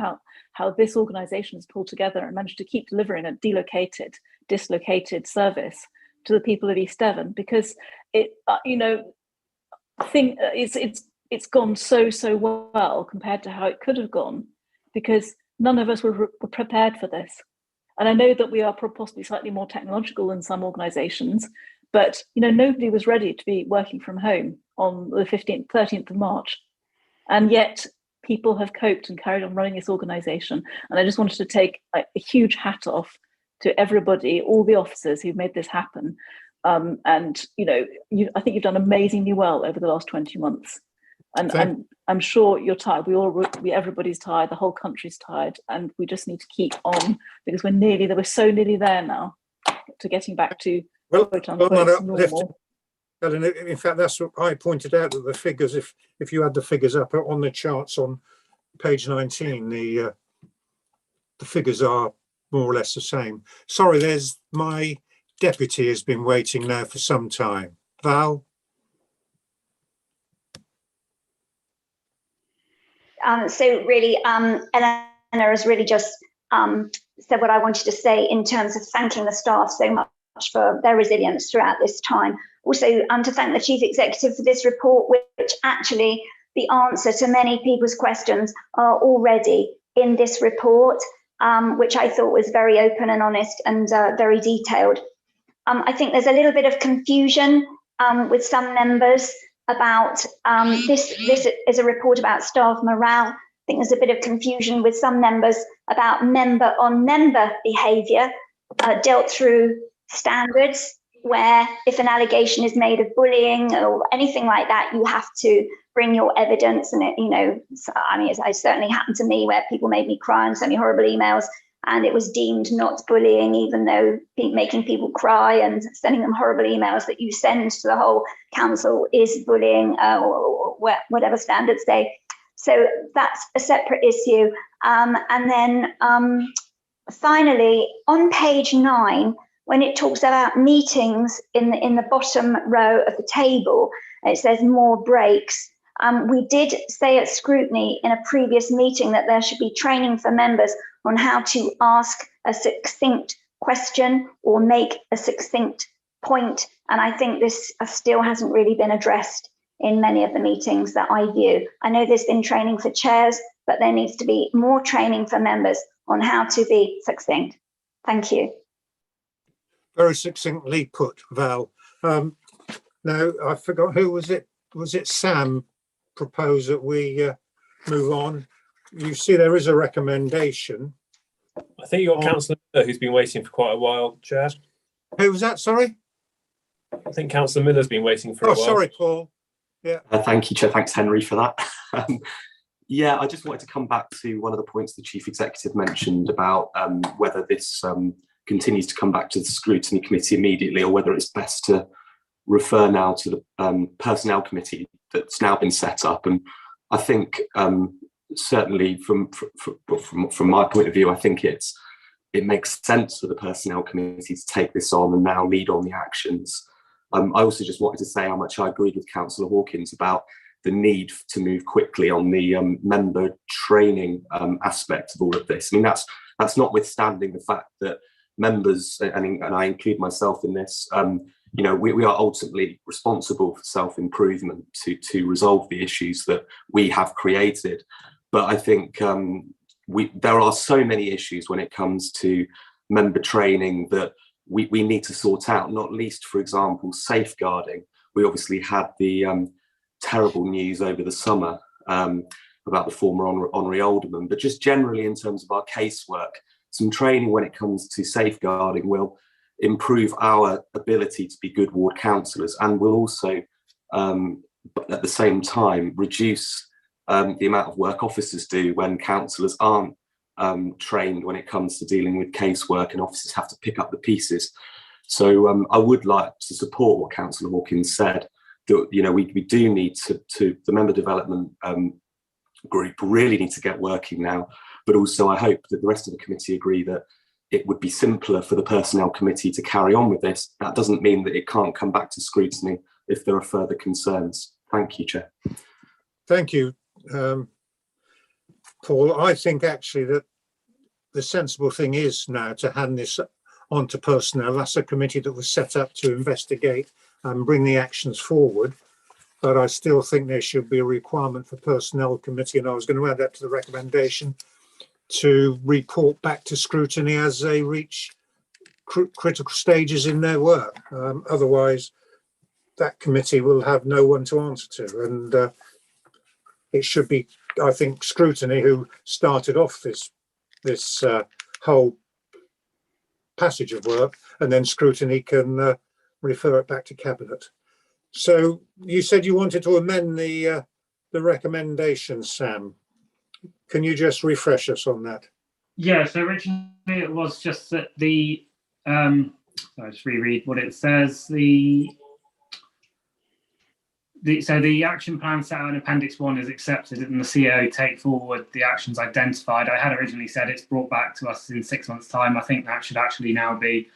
how this organisation has pulled together and managed to keep delivering a dislocated service to the people of East Devon, because it's gone so well compared to how it could have gone, because none of us were prepared for this. And I know that we are possibly slightly more technological than some organisations, but nobody was ready to be working from home on the 13th of March. And yet people have coped and carried on running this organisation. And I just wanted to take a huge hat off to everybody, all the officers who've made this happen. I think you've done amazingly well over the last 20 months. And I'm sure you're tired. Everybody's tired. The whole country's tired, and we just need to keep on, because we're so nearly there now to getting back to quote unquote normal. In fact, that's what I pointed out, that the figures, if you had the figures up on the charts on page 19, the figures are more or less the same. Sorry, there's my deputy has been waiting now for some time. Val? So really, Eleanor has really just said what I wanted to say in terms of thanking the staff so much for their resilience throughout this time. Also, to thank the Chief Executive for this report, which actually the answer to many people's questions are already in this report, which I thought was very open and honest and very detailed. I think there's a little bit of confusion with some members about this is a report about staff morale. I think there's a bit of confusion with some members about member-on-member behaviour dealt through standards, where if an allegation is made of bullying or anything like that, you have to bring your evidence. And I mean, it certainly happened to me where people made me cry and sent me horrible emails, and it was deemed not bullying, even though making people cry and sending them horrible emails that you send to the whole council is bullying, or whatever standards say. So that's a separate issue. And then finally, on page 9, when it talks about meetings in the bottom row of the table, it says more breaks. We did say at scrutiny in a previous meeting that there should be training for members on how to ask a succinct question or make a succinct point. And I think this still hasn't really been addressed in many of the meetings that I view. I know there's been training for chairs, but there needs to be more training for members on how to be succinct. Thank you. Very succinctly put, Val. Now, I forgot, who was it? Was it Sam proposed that we move on? You see there is a recommendation. I think you've got Councillor Miller, who's been waiting for quite a while, Chair. Who was that, sorry? I think Councillor Miller's been waiting for a while. Oh, sorry, Paul. Yeah. Thank you, Chair. Thanks, Henry, for that. Yeah, I just wanted to come back to one of the points the Chief Executive mentioned about whether this continues to come back to the Scrutiny Committee immediately, or whether it's best to refer now to the Personnel Committee that's now been set up. And I think certainly from my point of view, I think it makes sense for the Personnel Committee to take this on and now lead on the actions. I also just wanted to say how much I agreed with Councillor Hawkins about the need to move quickly on the member training aspect of all of this. I mean, that's notwithstanding the fact that members, and I include myself in this, we are ultimately responsible for self-improvement to resolve the issues that we have created. But I think there are so many issues when it comes to member training that we need to sort out, not least, for example, safeguarding. We obviously had the terrible news over the summer about the former honorary alderman, but just generally in terms of our casework, some training when it comes to safeguarding will improve our ability to be good ward councillors, and will also at the same time reduce the amount of work officers do when councillors aren't trained when it comes to dealing with casework and officers have to pick up the pieces. So I would like to support what Councillor Hawkins said, that we do need to the member development group really need to get working now, but also I hope that the rest of the committee agree that it would be simpler for the Personnel Committee to carry on with this. That doesn't mean that it can't come back to scrutiny if there are further concerns. Thank you, Chair. Thank you, Paul. I think actually that the sensible thing is now to hand this on to personnel. That's a committee that was set up to investigate and bring the actions forward. But I still think there should be a requirement for Personnel Committee, and I was going to add that to the recommendation, to report back to scrutiny as they reach critical stages in their work. Otherwise, that committee will have no one to answer to. And it should be, I think, scrutiny who started off this whole passage of work, and then scrutiny can refer it back to Cabinet. So you said you wanted to amend the recommendation, Sam. Can you just refresh us on that? Yeah, so originally it was just that I'll just reread what it says. So the action plan set out in Appendix 1 is accepted, and the CEO take forward the actions identified. I had originally said it's brought back to us in 6 months' time. I think that should actually now be,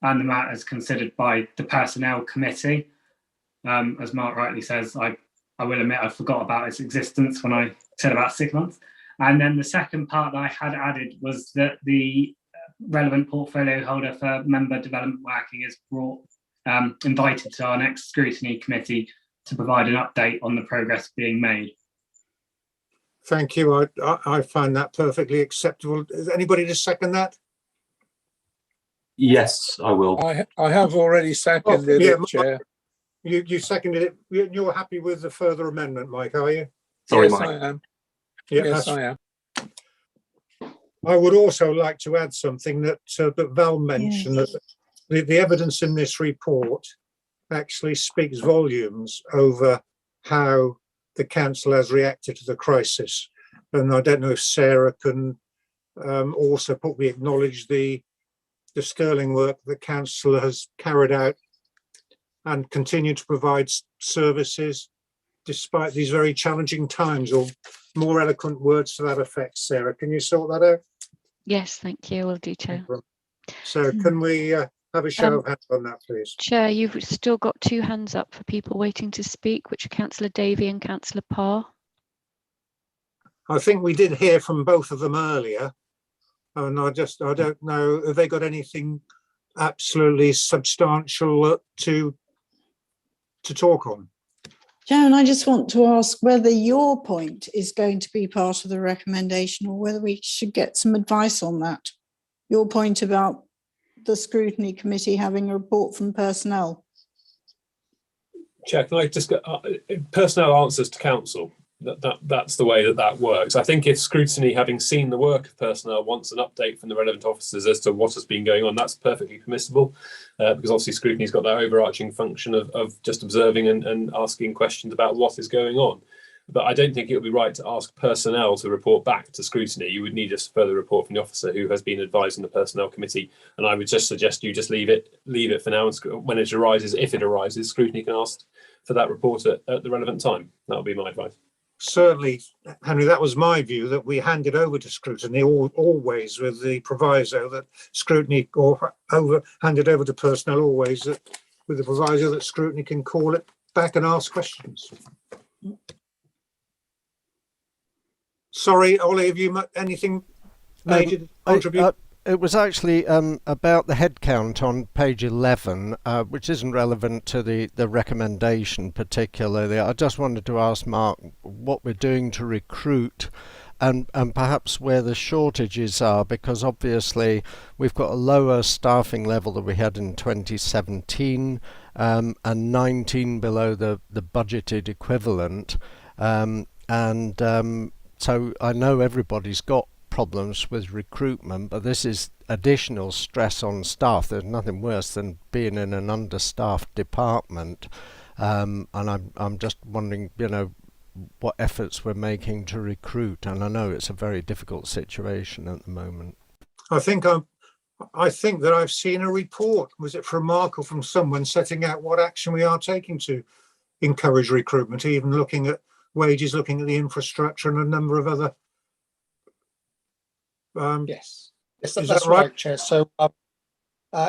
and the matters considered by the Personnel Committee. As Mark rightly says, I will admit I forgot about its existence when I said about 6 months. And then the second part that I had added was that the relevant portfolio holder for member development working is invited to our next scrutiny committee to provide an update on the progress being made. Thank you. I find that perfectly acceptable. Is anybody to second that? Yes, I will. I have already seconded it, Chair. You seconded it. You're happy with the further amendment, Mike, are you? Sorry, yes, Mike. I am. Yeah, yes, I am. I would also like to add something that Val mentioned, that the evidence in this report actually speaks volumes over how the council has reacted to the crisis. And I don't know if Sarah can also probably acknowledge the sterling work the council has carried out and continue to provide services despite these very challenging times, or more eloquent words to that effect. Sarah, can you sort that out? Yes, thank you. Will do, Chair. So can we have a show of hands on that, please? Chair, you've still got 2 hands up for people waiting to speak, which are Councillor Davey and Councillor Parr. I think we did hear from both of them earlier, and I don't know, have they got anything absolutely substantial to talk on? Sharon, I just want to ask whether your point is going to be part of the recommendation or whether we should get some advice on that. Your point about the Scrutiny Committee having a report from personnel. Chair, can I just get personnel answers to council? That's the way that works. I think if Scrutiny, having seen the work of personnel, wants an update from the relevant officers as to what has been going on, that's perfectly permissible, because obviously Scrutiny's got that overarching function of just observing and asking questions about what is going on. But I don't think it would be right to ask personnel to report back to Scrutiny. You would need a further report from the officer who has been advising the Personnel Committee, and I would just suggest you just leave it for now, and when it arises, if it arises, Scrutiny can ask for that report at the relevant time. That would be my advice. Certainly, Henry, that was my view, that we handed over to Scrutiny always with the proviso that Scrutiny, or handed over to personnel always with the proviso that Scrutiny can call it back and ask questions. Sorry, Ollie, have you anything major to contribute? It was actually about the headcount on page 11, which isn't relevant to the recommendation particularly. I just wanted to ask Mark what we're doing to recruit and perhaps where the shortages are, because obviously we've got a lower staffing level than we had in 2017 and 19 below the budgeted equivalent. So I know everybody's got problems with recruitment, but this is additional stress on staff. There's nothing worse than being in an understaffed department, and I'm just wondering, what efforts we're making to recruit. And I know it's a very difficult situation at the moment. I think that I've seen a report, was it from Mark or from someone, setting out what action we are taking to encourage recruitment, even looking at wages, looking at the infrastructure and a number of other. Yes, that's right, Chair. So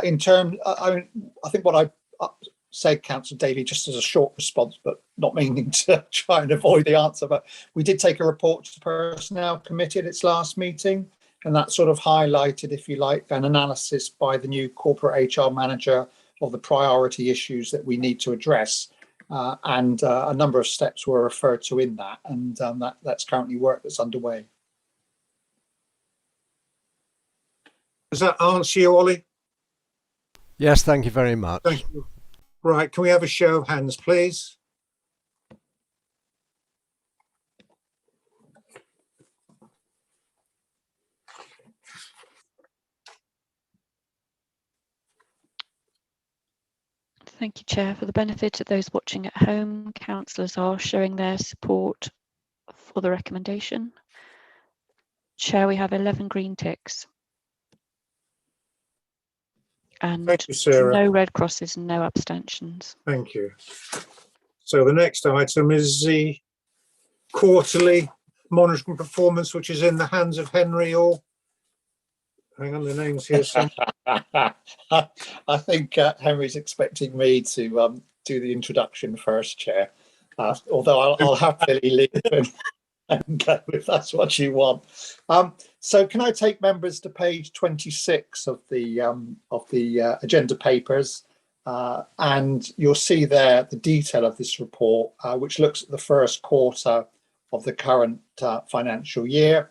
in terms, I think what I said, Councillor Davey, just as a short response, but not meaning to try and avoid the answer, but we did take a report to the Personnel Committee at its last meeting, and that sort of highlighted, if you like, an analysis by the new corporate HR manager of the priority issues that we need to address. And a number of steps were referred to in that, and that's currently work that's underway. Does that answer you, Ollie? Yes, thank you very much. Thank you. Right, can we have a show of hands, please? Thank you, Chair. For the benefit of those watching at home, councillors are showing their support for the recommendation. Chair, we have 11 green ticks. And thank you, Sarah. No red crosses and no abstentions. Thank you. So the next item is the quarterly monitoring performance, which is in the hands of Henry, or hang on, the name's here. I think Henry's expecting me to do the introduction first, Chair. Although I'll happily leave and go if that's what you want. So can I take members to page 26 of the agenda papers, and you'll see there the detail of this report, which looks at the first quarter of the current financial year,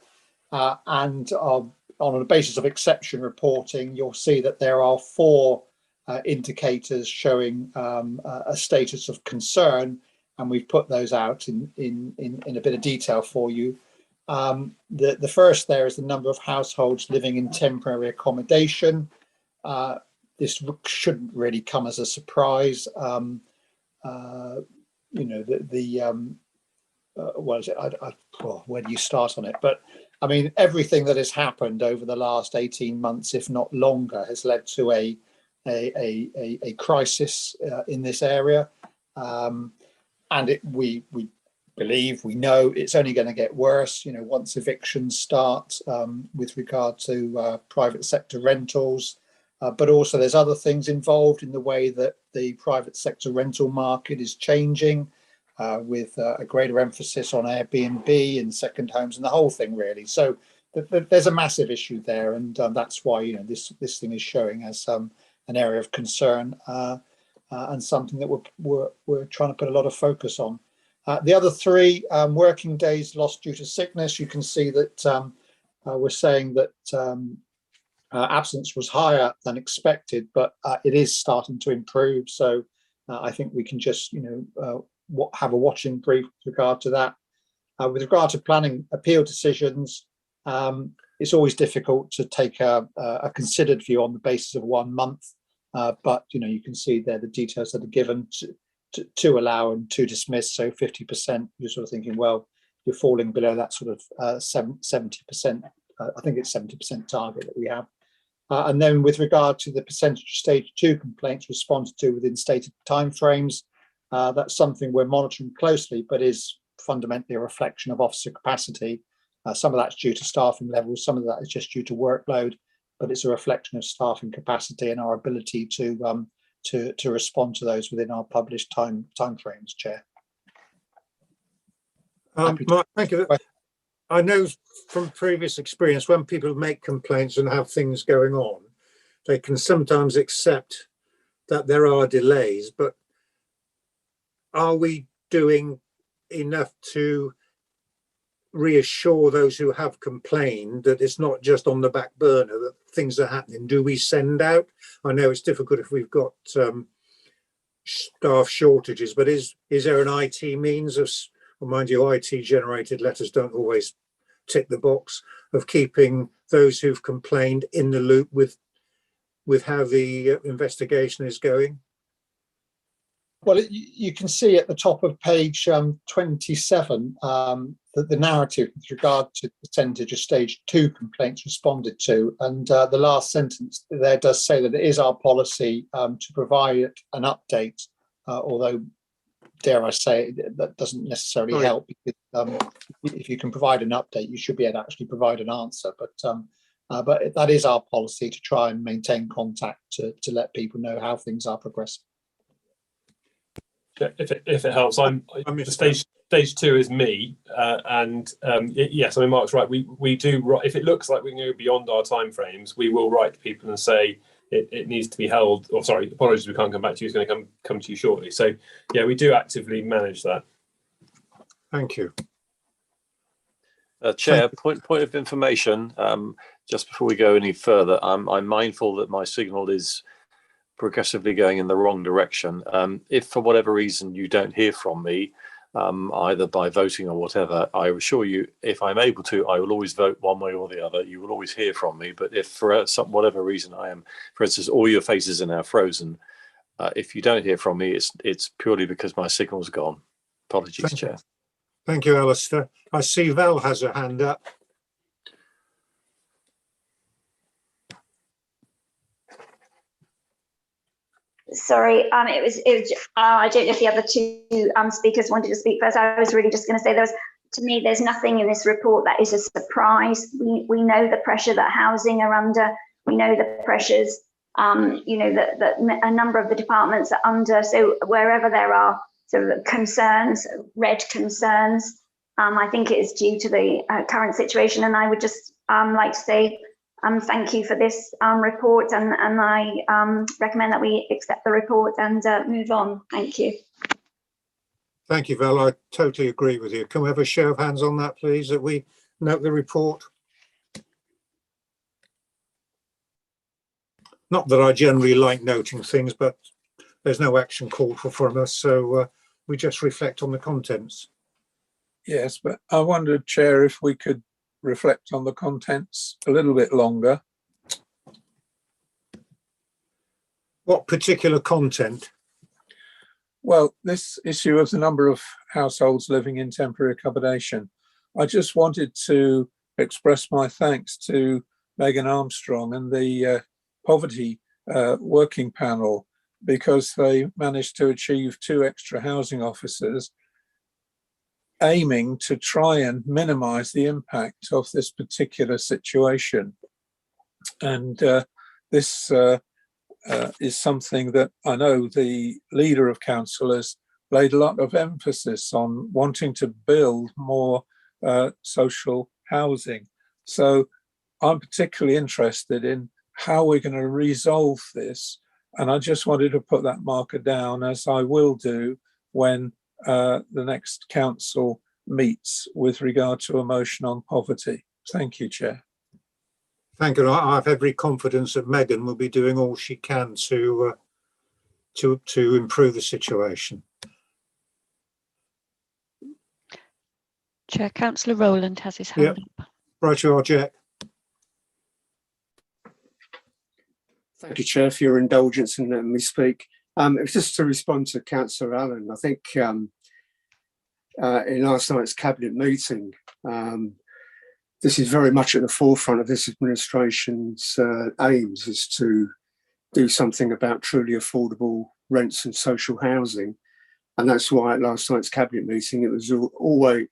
and on the basis of exception reporting, you'll see that there are 4 indicators showing a status of concern, and we've put those out in a bit of detail for you. The first there is the number of households living in temporary accommodation. this shouldn't really come as a surprise. You know, what is it? Where do you start on it? But I mean, everything that has happened over the last 18 months, if not longer, has led to a crisis in this area, and we believe, we know it's only going to get worse. You know, once evictions start, with regard to private sector rentals, but also there's other things involved in the way that the private sector rental market is changing. With a greater emphasis on Airbnb and second homes and the whole thing, really. So there's a massive issue there, and that's why, you know, this thing is showing as an area of concern, and something that we're trying to put a lot of focus on. The other three, working days lost due to sickness, you can see that we're saying that absence was higher than expected, but it is starting to improve. So I think we can just, you know, have a watching brief with regard to that. With regard to planning appeal decisions, it's always difficult to take a considered view on the basis of 1 month, but you know, you can see there the details that are given to allow and to dismiss. So 50%, you're sort of thinking, well, you're falling below that sort of 70%. I think it's 70% target that we have. And then with regard to the percentage of stage 2 complaints responded to within stated timeframes, that's something we're monitoring closely, but is fundamentally a reflection of officer capacity. Some of that's due to staffing levels, some of that is just due to workload, but it's a reflection of staffing capacity and our ability to respond to those within our published timeframes, Chair. Mark, thank you. I know from previous experience, when people make complaints and have things going on, they can sometimes accept that there are delays, but are we doing enough to reassure those who have complained that it's not just on the back burner, that things are happening? Do we send out? I know it's difficult if we've got staff shortages, but is there an IT means of, well, mind you, IT generated letters don't always tick the box, of keeping those who've complained in the loop with how the investigation is going? Well, you can see at the top of page 27 that the narrative with regard to the percentage of stage 2 complaints responded to, and the last sentence there does say that it is our policy to provide an update, although, dare I say, that doesn't necessarily help, because if you can provide an update, you should be able to actually provide an answer. But that is our policy, to try and maintain contact to let people know how things are progressing. If it helps, stage 2 is me, and yes, I mean, Mark's right. We do, if it looks like we can go beyond our timeframes, we will write to people and say it needs to be held, or sorry, apologies, we can't come back to you, it's going to come to you shortly. So yeah, we do actively manage that. Thank you. Chair, point of information, just before we go any further, I'm mindful that my signal is progressively going in the wrong direction. If for whatever reason you don't hear from me, either by voting or whatever, I assure you, if I'm able to, I will always vote one way or the other. You will always hear from me. But if for whatever reason I am, for instance, all your faces are now frozen, if you don't hear from me, it's purely because my signal's gone. Apologies, Chair. Thank you, Alistair. I see Val has her hand up. Sorry, it was I don't know if the other two speakers wanted to speak first. I was really just going to say, to me, there's nothing in this report that is a surprise. We know the pressure that housing are under. We know the pressures, you know, that a number of the departments are under. So wherever there are sort of concerns, red concerns, I think it is due to the current situation. And I would just like to say, thank you for this report, and I recommend that we accept the report and move on. Thank you. Thank you, Val. I totally agree with you. Can we have a show of hands on that, please, that we note the report? Not that I generally like noting things, but there's no action called for from us, so we just reflect on the contents. Yes, but I wondered, Chair, if we could reflect on the contents a little bit longer. What particular content? Well, this issue of the number of households living in temporary accommodation. I just wanted to express my thanks to Megan Armstrong and the poverty working panel, because they managed to achieve 2 extra housing officers, aiming to try and minimise the impact of this particular situation. And this is something that I know the leader of council has laid a lot of emphasis on, wanting to build more social housing. So I'm particularly interested in how we're going to resolve this. And I just wanted to put that marker down, as I will do when the next council meets with regard to a motion on poverty. Thank you, Chair. Thank you. I have every confidence that Megan will be doing all she can to improve the situation. Chair, Councillor Rowland has his hand up. Right, you are, Jack. Thank you, Chair, for your indulgence in letting me speak. It was just to respond to Councillor Allen. I think in last night's cabinet meeting, this is very much at the forefront of this administration's aims, is to do something about truly affordable rents and social housing. And that's why at last night's cabinet meeting, it was always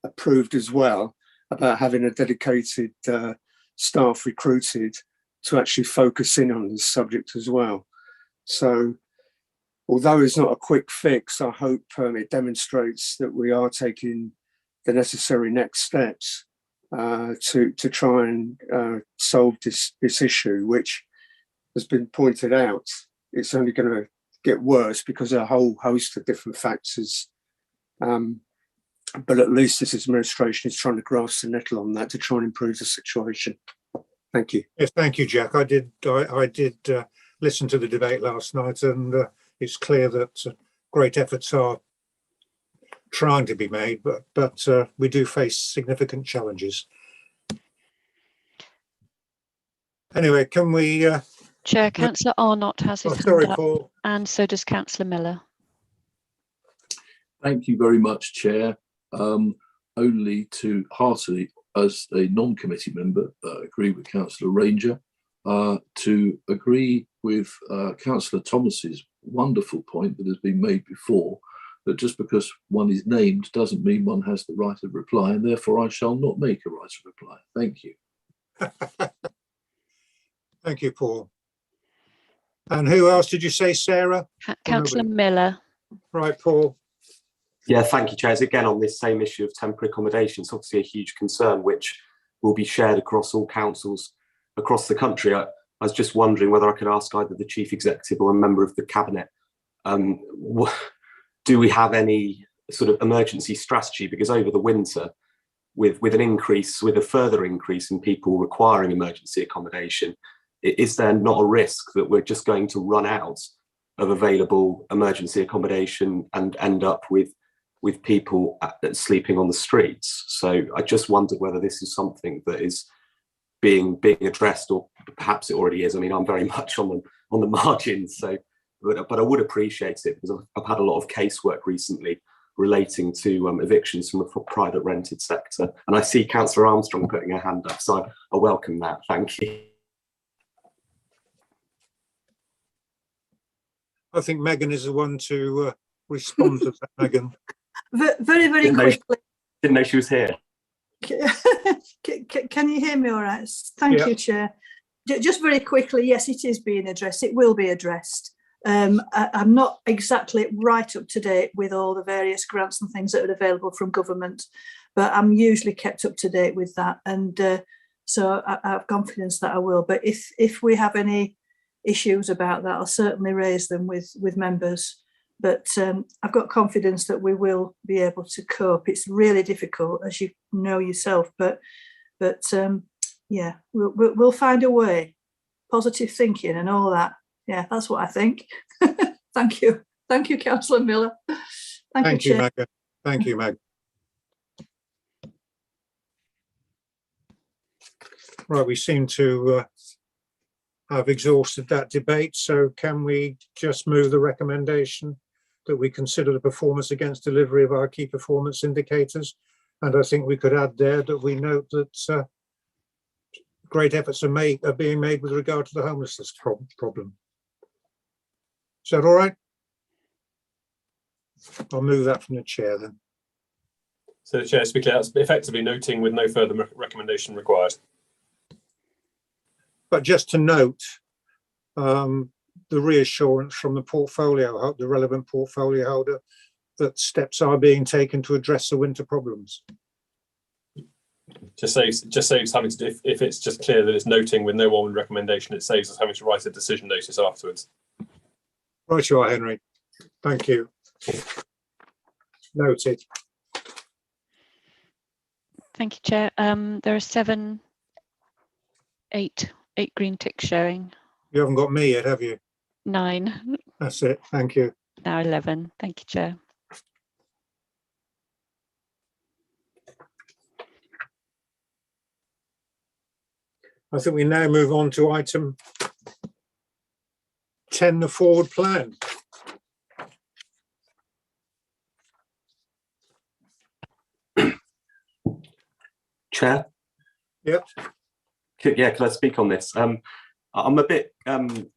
approved as well about having a dedicated staff recruited to actually focus in on this subject as well. So although it's not a quick fix, I hope it demonstrates that we are taking the necessary next steps to try and solve this issue, which has been pointed out. It's only going to get worse because of a whole host of different factors. But at least this administration is trying to grasp the nettle on that to try and improve the situation. Thank you. Yes, thank you, Jack. I did listen to the debate last night, and it's clear that great efforts are trying to be made, but we do face significant challenges. Anyway, can we... Chair, Councillor Arnott has his hand up, Paul. And so does Councillor Miller. Thank you very much, Chair. Only to heartily, as a non-committee member, agree with Councillor Ranger, to agree with Councillor Thomas's wonderful point that has been made before, that just because one is named doesn't mean one has the right of reply, and therefore I shall not make a right of reply. Thank you. Thank you, Paul. And who else did you say, Sarah? Councillor Miller. Right, Paul. Yeah, thank you, Chairs. Again, on this same issue of temporary accommodation, it's obviously a huge concern which will be shared across all councils across the country. I was just wondering whether I could ask either the Chief Executive or a member of the Cabinet, do we have any sort of emergency strategy? Because over the winter, with a further increase in people requiring emergency accommodation, is there not a risk that we're just going to run out of available emergency accommodation and end up with people sleeping on the streets? So I just wondered whether this is something that is being addressed, or perhaps it already is. I mean, I'm very much on the margins, so but I would appreciate it, because I've had a lot of casework recently relating to evictions from the private rented sector, and I see Councillor Armstrong putting her hand up, so I welcome that. Thank you. I think Megan is the one to respond to that, Megan. Very, very quickly. Didn't know she was here. Can you hear me all right? Thank you, Chair. Just very quickly, yes, it is being addressed. It will be addressed. I'm not exactly right up to date with all the various grants and things that are available from government, but I'm usually kept up to date with that. And so I have confidence that I will. But if we have any issues about that, I'll certainly raise them with members. But I've got confidence that we will be able to cope. It's really difficult, as you know yourself, but yeah, we'll find a way. Positive thinking and all that. Yeah, that's what I think. Thank you. Thank you, Councillor Miller. Thank you, Megan. Thank you, Meg. Right, we seem to have exhausted that debate. So can we just move the recommendation that we consider the performance against delivery of our key performance indicators? And I think we could add there that we note that great efforts are being made with regard to the homelessness problem. Is that all right? I'll move that from the chair then. So the chair, to be clear, that's effectively noting with no further recommendation required. But just to note the reassurance from the relevant portfolio holder, that steps are being taken to address the winter problems. Just saves having to, if it's just clear that it's noting with no one recommendation, it saves us having to write a decision notice afterwards. Right you are, Henry. Thank you. Noted. Thank you, Chair. There are eight green ticks showing. You haven't got me yet, have you? 9. That's it. Thank you. Now 11. Thank you, Chair. I think we now move on to item 10, the forward plan. Chair? Yep. Yeah, can I speak on this? I'm a bit,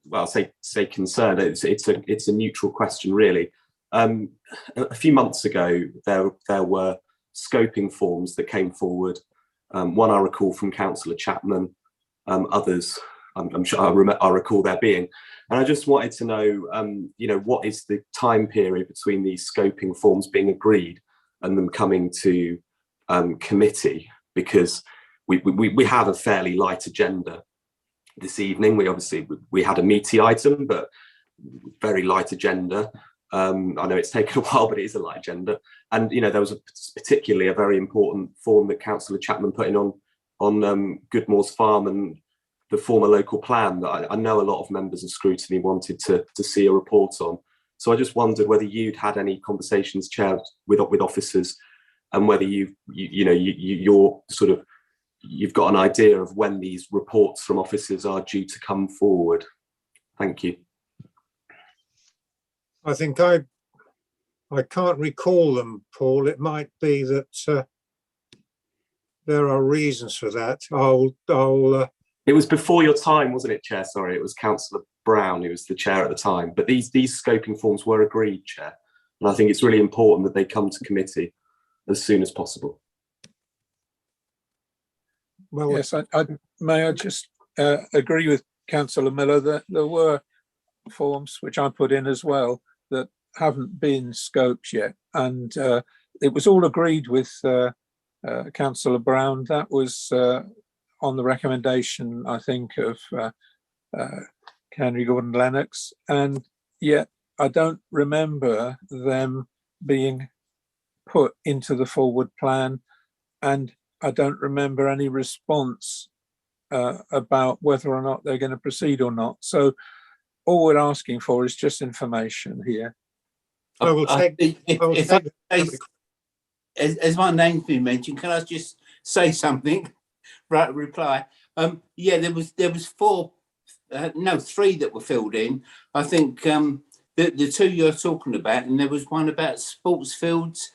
well, say concerned. It's a neutral question, really. A few months ago, there were scoping forms that came forward. One I recall from Councillor Chapman, others I'm sure I recall there being. And I just wanted to know, what is the time period between these scoping forms being agreed and them coming to committee? Because we have a fairly light agenda this evening. We had a meaty item, but very light agenda. I know it's taken a while, but it is a light agenda. And there was particularly a very important form that Councillor Chapman put in on Goodmore's Farm and the former local plan that I know a lot of members of Scrutiny wanted to see a report on. So I just wondered whether you'd had any conversations, Chair, with officers, and whether you're you've got an idea of when these reports from officers are due to come forward. Thank you. I think I can't recall them, Paul. It might be that there are reasons for that. It was before your time, wasn't it, Chair? Sorry, it was Councillor Brown who was the chair at the time. But these scoping forms were agreed, Chair, and I think it's really important that they come to committee as soon as possible. Well, yes, may I just agree with Councillor Miller that there were forms which I put in as well that haven't been scoped yet, and it was all agreed with Councillor Brown. That was on the recommendation, I think, of Henry Gordon Lennox, and yet I don't remember them being put into the forward plan, and I don't remember any response about whether or not they're going to proceed or not. So all we're asking for is just information here. I will take. As my name's been mentioned, can I just say something? Right, reply. Yeah, there was three that were filled in. I think the two you're talking about, and there was one about sports fields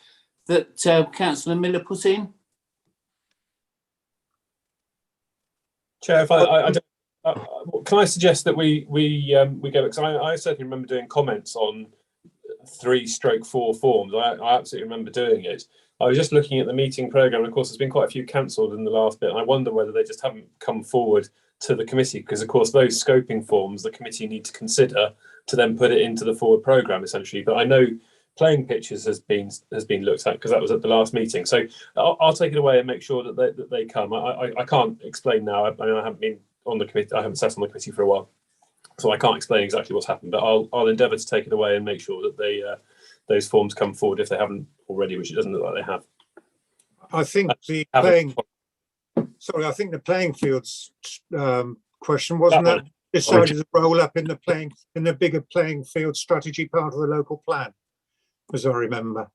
that Councillor Miller put in. Chair, if can I suggest that we go, because I certainly remember doing comments on 3/4 forms. I absolutely remember doing it. I was just looking at the meeting programme, and of course there's been quite a few cancelled in the last bit, and I wonder whether they just haven't come forward to the committee, because of course those scoping forms the committee need to consider to then put it into the forward programme essentially. But I know playing pitches has been looked at, because that was at the last meeting. So I'll take it away and make sure that they come. I can't explain now. I haven't been on the committee. I haven't sat on the committee for a while, so I can't explain exactly what's happened. But I'll endeavour to take it away and make sure that those forms come forward if they haven't already, which it doesn't look like they have. I think the playing fields question, wasn't that decided to roll up in the bigger playing field strategy part of the local plan, as I remember.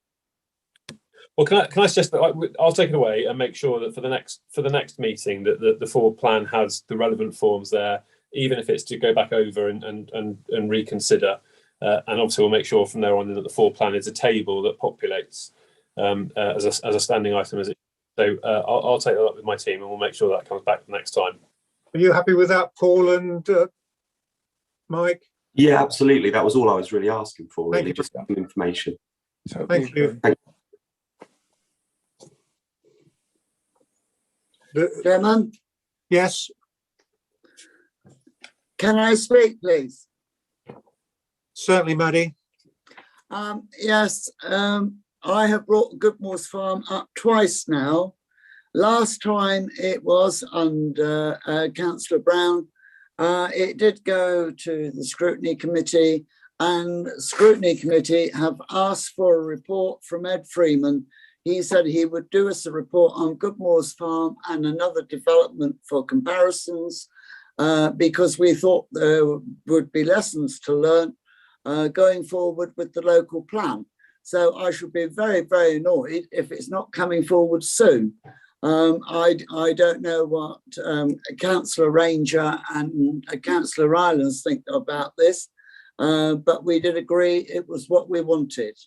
Well, can I suggest that I'll take it away and make sure that for the next meeting that the forward plan has the relevant forms there even if it's to go back over and reconsider. And obviously we'll make sure from there on that the full plan is a table that populates as a standing item. So I'll take that up with my team and we'll make sure that comes back the next time. Are you happy with that, Paul and Mike? Yeah, absolutely. That was all I was really asking for, Thank really, you. just some information. Thank you. Chairman? Yes. Can I speak, please? Certainly, Maddie. Yes, I have brought Goodmore's Farm up twice now. Last time it was under Councillor Brown. It did go to the Scrutiny Committee, and Scrutiny Committee have asked for a report from Ed Freeman. He said he would do us a report on Goodmore's Farm and another development for comparisons, because we thought there would be lessons to learn going forward with the local plan. So I should be very, very annoyed if it's not coming forward soon. I don't know what Councillor Ranger and Councillor Rylands think about this, but we did agree it was what we wanted.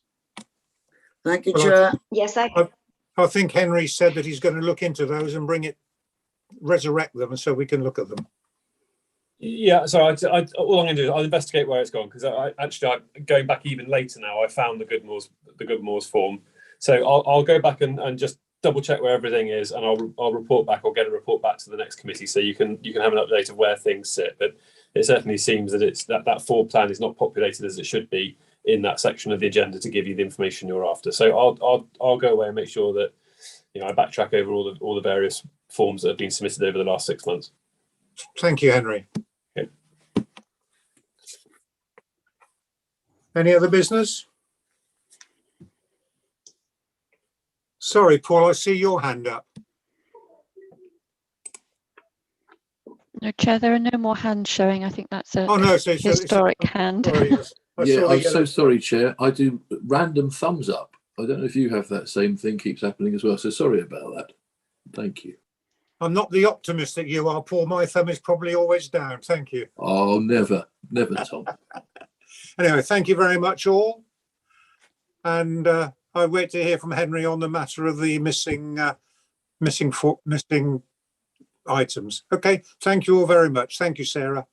Thank you, Chair. Yes, I think Henry said that he's going to look into those and resurrect them, and so we can look at them. Yeah, so all I'm going to do is I'll investigate where it's gone, because going back even later now, I found the Goodmore's form. So I'll go back and just double check where everything is, and I'll report back, or get a report back to the next committee, so you can have an update of where things sit. But it certainly seems that that full plan is not populated as it should be in that section of the agenda to give you the information you're after. So I'll go away and make sure that I backtrack over all the various forms that have been submitted over the last 6 months. Thank you, Henry. Okay. Any other business? Sorry, Paul, I see your hand up. No, Chair, there are no more hands showing. I think that's a So historic hand. Sorry, yes. Yeah, I'm so sorry, Chair. I do random thumbs up. I don't know if you have that same thing keeps happening as well. So sorry about that. Thank you. I'm not the optimist that you are, Paul. My thumb is probably always down. Thank you. Oh, never, Tom. Anyway, thank you very much, all. And I wait to hear from Henry on the matter of the missing items. Okay, thank you all very much. Thank you, Sarah.